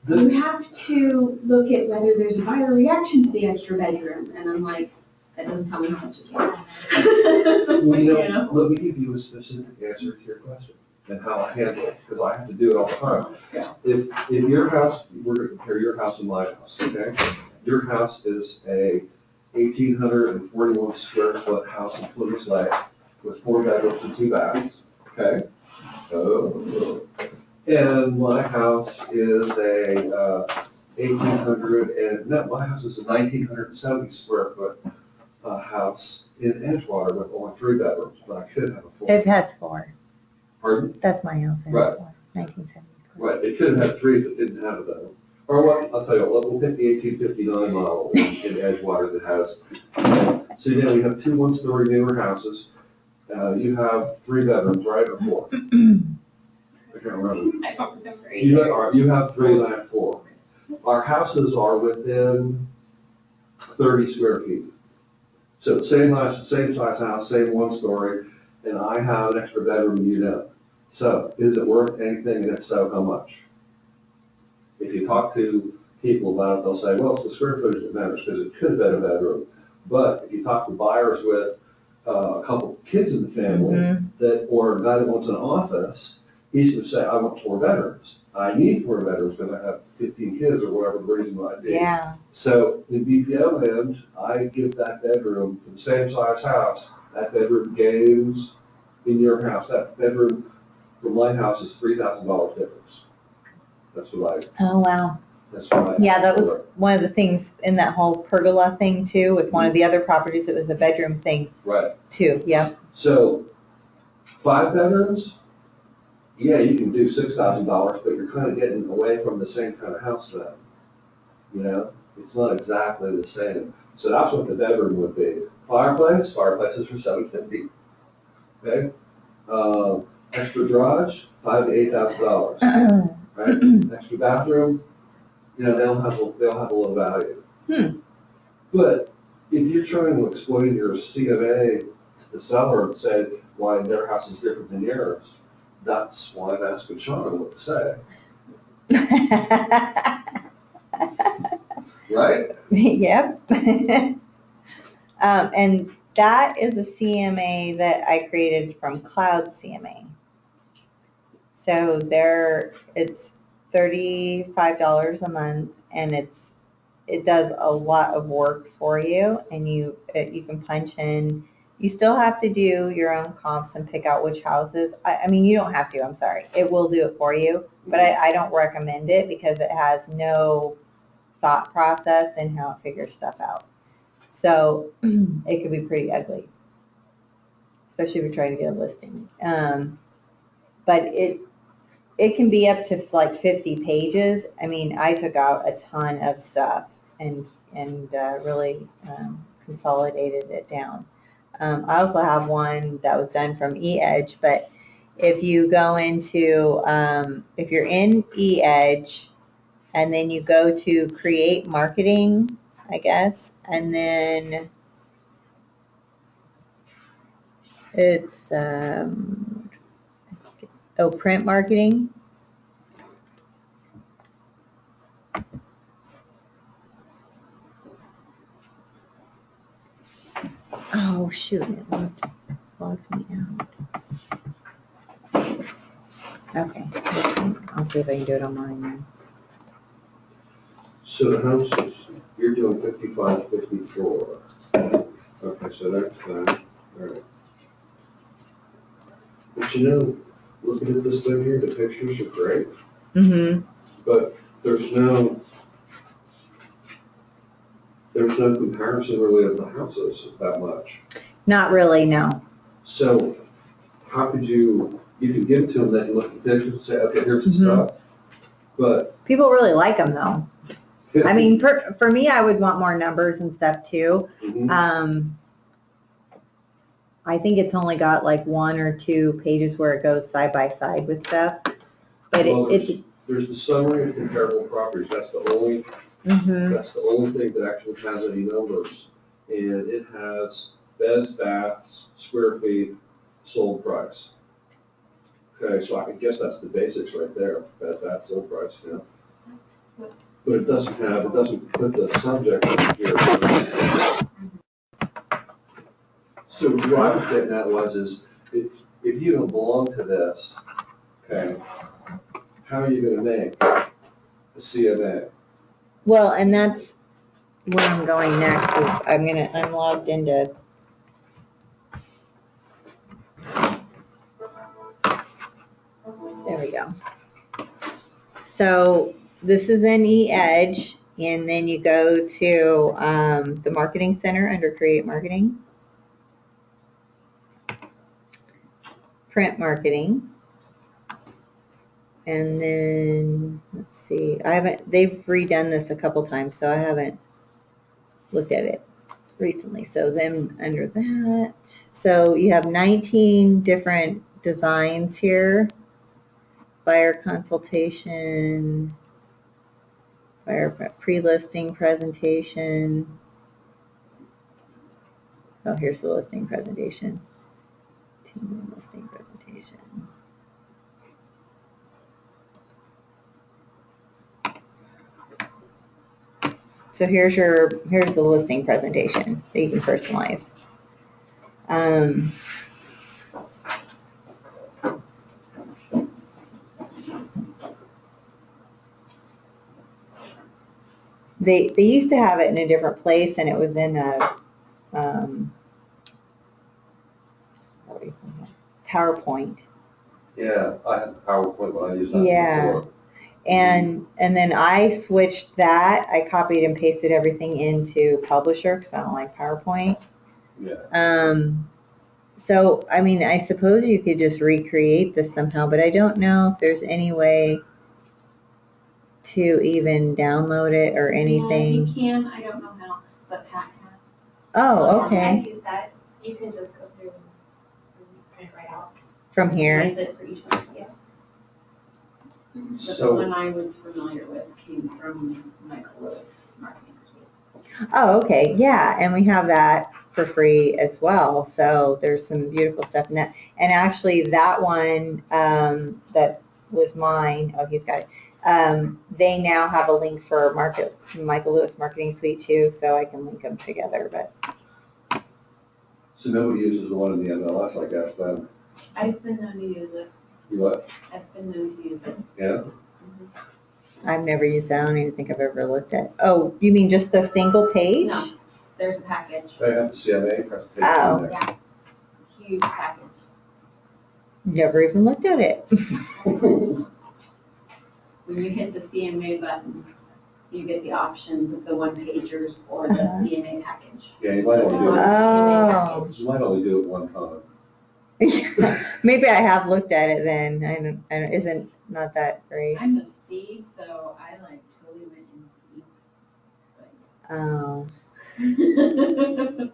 you have to look at whether there's a buyer reaction to the extra bedroom, and I'm like, that doesn't tell me how much it's worth. Well, you know, let me give you a specific answer to your question and how I handle it, because I have to do it all the time. If your house, we're going to compare your house and my house, okay? Your house is a 1,841 square foot house in Plymouth Lake with 4 bedrooms and 2 baths, okay? Oh. And my house is a 1,800, and, no, my house is a 1,970 square foot house in Edgewater with only 3 bedrooms, but I could have a 4. It has 4. Pardon? That's my house. It has Right. 4. 1970 square. Right, it could have had 3 if it didn't have a bedroom. Or what, I'll tell you what, we'll pick the 1859 model in Edgewater that has, so you know, we have 2 one-story newer houses. You have 3 bedrooms, right, or 4? I can't remember. I don't remember You have 3 and I have 4. Our houses are within 30 square feet. So same house, same size house, same 1-story, and I have an extra bedroom and you don't. So is it worth anything, and if so, how much? If you talk to people about it, they'll say, well, it's the square footage that matters, because it could have been a bedroom. But if you talk to buyers with a couple kids in the family, that, or a guy that wants an office, he's gonna say, I want 4 bedrooms. I need 4 bedrooms because I have 15 kids or whatever the reason might be. Yeah. So in BPO land, I give that bedroom for the same size house, that bedroom gains in your house. That bedroom for my house is $3,000 difference. That's what Oh, wow. that's what I. Yeah, that was one of the things in that whole pergola thing too. With one of the other properties, it was a bedroom thing Right. too. Yeah. So 5 bedrooms, yeah, you can do $6,000, but you're kind of getting away from the same kind of house then. You know, it's not exactly the same. So that's what the bedroom would be. Fireplaces for $750. Okay? Extra garage, $5,000 to $8,000. Right? Extra bathroom, you know, they'll have a little value. But if you're trying to explain your CMA to the seller and say why their house is different than yours, that's why I'm asking Sean what to say. Right? Yep. And that is a CMA that I created from Cloud CMA. So it's $35 a month, and it does a lot of work for you, and you can punch in. You still have to do your own comps and pick out which houses. I mean, you don't have to, I'm sorry. It will do it for you, but I don't recommend it because it has no thought process in how it figures stuff out. So it could be pretty ugly, especially if you're trying to get a listing. But it can be up to like 50 pages. I mean, I took out a ton of stuff and really consolidated it down. I also have one that was done from eEdge, but if you go into, if you're in eEdge and then you go to create marketing, I guess, and then it's, print marketing. Oh, shoot, it logged me out. Okay, this one, I'll see if I can do it on mine then. So the houses, you're doing 55, 54. Okay, so that's fine. All right. But you know, looking at this thing here, the pictures are great, but there's no comparison really of the houses that much. Not really, no. So how could you could give it to them, then look at the pictures and say, okay, here's the stuff, but. People really like them though. I mean, for me, I would want more numbers and stuff too. I think it's only got like 1 or 2 pages where it goes side by side with stuff. But well, there's the summary of comparable properties. That's the only that's the only thing that actually has any numbers, and it has beds, baths, square feet, sold price. Okay, so I guess that's the basics right there. Bed, bath, sold price. Yeah. But it doesn't put the subject in here. So what I was getting at is, if you don't belong to this, okay, how are you gonna make a CMA? Well, and that's where I'm going next is I'm logged into. There we go. So this is in eEdge, and then you go to the Marketing Center under Create Marketing, Print Marketing, and then let's see. They've redone this a couple times, so I haven't looked at it recently. So then under that, so you have 19 different designs here. Buyer consultation, buyer pre-listing presentation. Oh, here's the listing presentation. Team listing presentation. So here's the listing presentation that you can personalize. They used to have it in a different place, and it was in a what do you call that? PowerPoint. Yeah, I had the PowerPoint when I used that Yeah. before. And then I switched that. I copied and pasted everything into Publisher because I don't like PowerPoint. Yeah. So, I mean, I suppose you could just recreate this somehow, but I don't know if there's any way to even download it or Yeah, anything. you can, I don't know how, but Pat has. Oh, I okay. use that. You can just go through and print right out. From here. Customize it for each one, yeah. But the So, one I was familiar with came from Michael Lewis Marketing Suite. Oh, okay. Yeah, and we have that for free as well. So there's some beautiful stuff in that. And actually, that one that was mine. Oh, he's got it. They now have a link for Michael Lewis Marketing Suite too, so I can link them together. But so nobody uses the one in the MLS, I guess, then. I've been known to use it. You what? I've been known to use it. Yeah? I've never used that. I don't even think I've ever looked at. Oh, you mean just the single page? No, there's a package, They have the CMA presentation Oh. in there. yeah, huge package. Never even looked at it. When you hit the CMA button, you get the options of the one pagers or the Uh-huh. CMA package. Yeah, you might only do it, Oh. you might only do it one time. Maybe I have looked at it then. I don't, isn't not that great. I'm a C, so I like totally went Oh. in deep.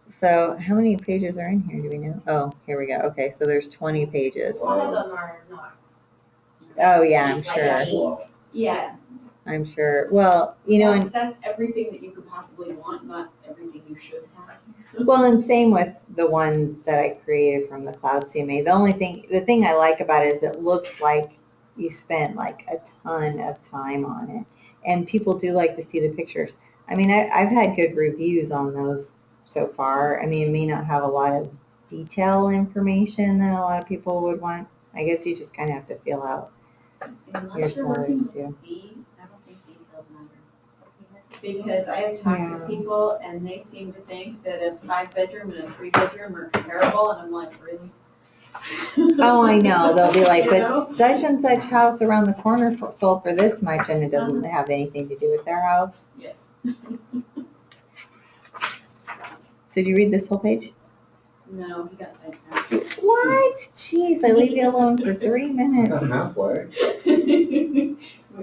So how many pages are in here? Do we know? Oh, here we go. Okay, so there's 20 pages. Some of them are not. Oh yeah, I'm Like sure. eight. Yeah, I'm sure. Well, you know, and that's everything that you could possibly want, not everything you should have. well, and same with the one that I created from the Cloud CMA. The thing I like about it is it looks like you spent like a ton of time on it, and people do like to see the pictures. I mean, I've had good reviews on those so far. I mean, it may not have a lot of detail information that a lot of people would want. I guess you just kind of have to feel out. Unless you're working with Sellers, C, I don't think details matter. Because I have talked Yeah. to people and they seem to think that a 5-bedroom and a 3-bedroom are comparable, and I'm like, really? Oh, I know. They'll be like, You know? but such and such house around the corner sold for this much, and it doesn't have anything to do with their house. Yes. So did you read this whole page? No, he got sidetracked. What? Jeez, I leave you alone for 3 minutes. Not halfway.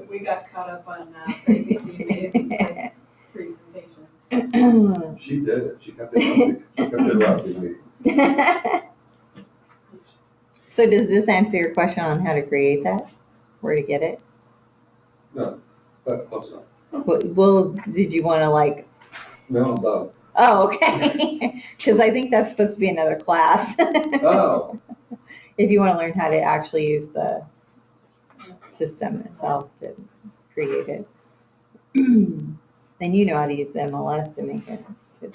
We got caught up on Tracy CMA's presentation. She did it, she kept interrupting me. So does this answer your question on how to create that? Where to get it? No, but close enough. Well, did you want to like, No, I'm done. oh, okay. Because I think that's supposed to be another class. Oh, If you want to learn how to actually use the system itself to create it. Then you know how to use the MLS to make it, to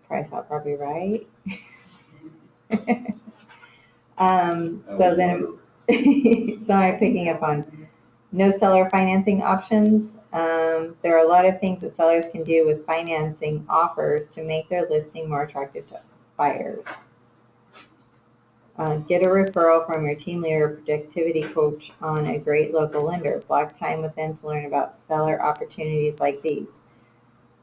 price out property, right? So then, so I'm picking up on No seller financing options. There are a lot of things that sellers can do with financing offers to make their listing more attractive to buyers. Get a referral from your team leader or productivity coach on a great local lender. Block time with them to learn about seller opportunities like these.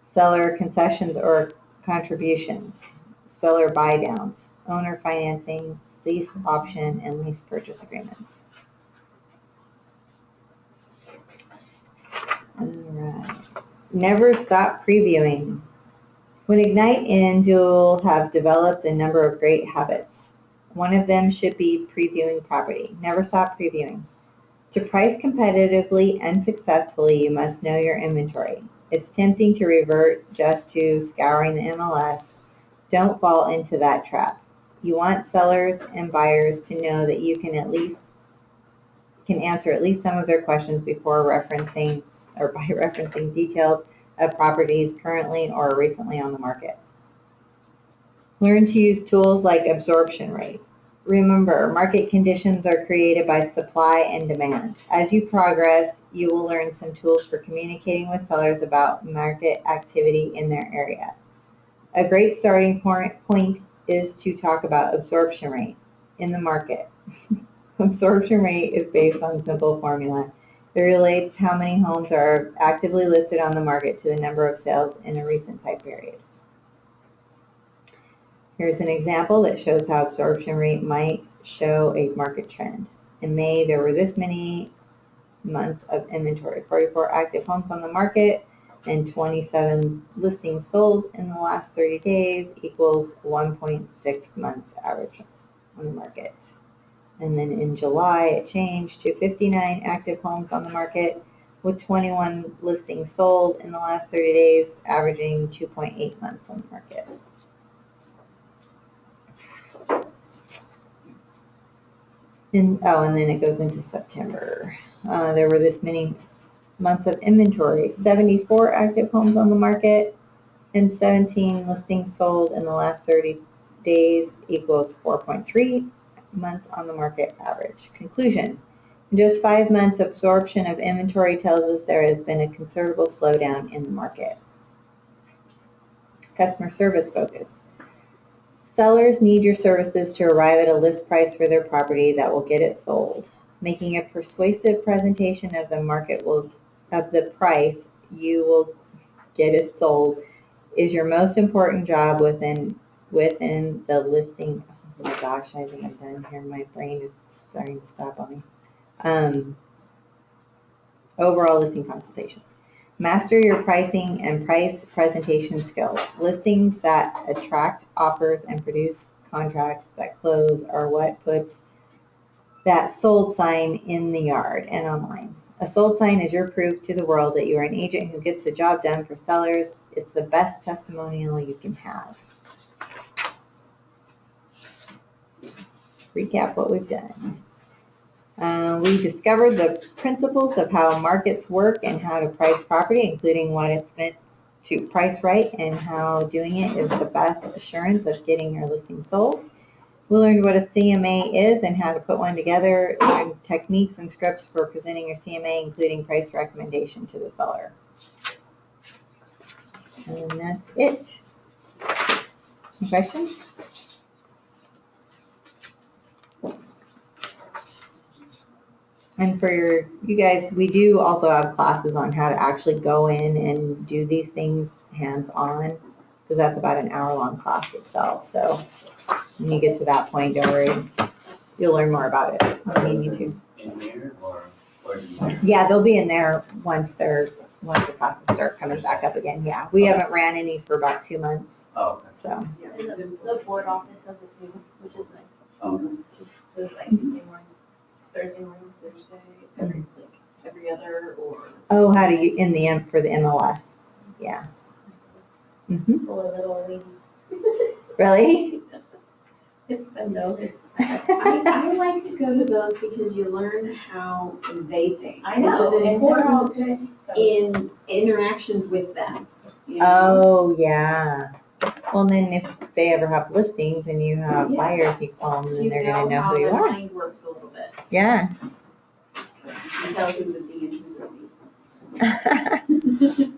Seller concessions or contributions, seller buy downs, owner financing, lease option, and lease purchase agreements. All right. Never stop previewing. When Ignite ends, you'll have developed a number of great habits. One of them should be previewing property. Never stop previewing. To price competitively and successfully, you must know your inventory. It's tempting to revert just to scouring the MLS. Don't fall into that trap. You want sellers and buyers to know that you can answer at least some of their questions before referencing or by referencing details of properties currently or recently on the market. Learn to use tools like absorption rate. Remember, market conditions are created by supply and demand. As you progress, you will learn some tools for communicating with sellers about market activity in their area. A great starting point is to talk about absorption rate in the market. Absorption rate is based on simple formula. It relates how many homes are actively listed on the market to the number of sales in a recent time period. Here's an example that shows how absorption rate might show a market trend. In May, there were this many months of inventory, 44 active homes on the market and 27 listings sold in the last 30 days equals 1.6 months average on the market. And then in July, it changed to 59 active homes on the market with 21 listings sold in the last 30 days, averaging 2.8 months on the market. And then it goes into September. There were this many months of inventory, 74 active homes on the market and 17 listings sold in the last 30 days equals 4.3 months on the market average. Conclusion. In just 5 months, absorption of inventory tells us there has been a considerable slowdown in the market. Customer service focus. Sellers need your services to arrive at a list price for their property that will get it sold. Making a persuasive presentation of the price you will get it sold is your most important job within the listing. Oh my gosh, I think I'm done here. My brain is starting to stop on me. Overall listing consultation. Master your pricing and price presentation skills. Listings that attract offers and produce contracts that close are what puts that sold sign in the yard and online. A sold sign is your proof to the world that you are an agent who gets the job done for sellers. It's the best testimonial you can have. Recap what we've done. We discovered the principles of how markets work and how to price property, including what it's meant to price right and how doing it is the best assurance of getting your listing sold. We learned what a CMA is and how to put one together, and techniques and scripts for presenting your CMA, including price recommendation to the seller. And that's it. Any questions? And for you guys, we do also have classes on how to actually go in and do these things hands-on, because that's about an hour-long class itself. So when you get to that point, don't worry, you'll learn more about it when you need to. In there or where do you? Yeah, they'll be in there once the classes start coming back up again. Yeah, we haven't ran any for about 2 months, Oh, okay. so. And the board office does it too, which is nice. Okay. It was like Tuesday morning, Thursday morning, Thursday, every other or. Oh, how do you, for the MLS? Yeah. Mm-hmm. Full of little ladies. Really? It's fun though. I like to go to those because you learn how they think. I know, Which is and they're all important good. in interactions with them. you know? Oh, yeah. Well, then if they ever have listings and you have Yeah. buyers, you call them and You they're gonna know how who you the are. mind works a little bit. Yeah. can tell who's a D and who's a C.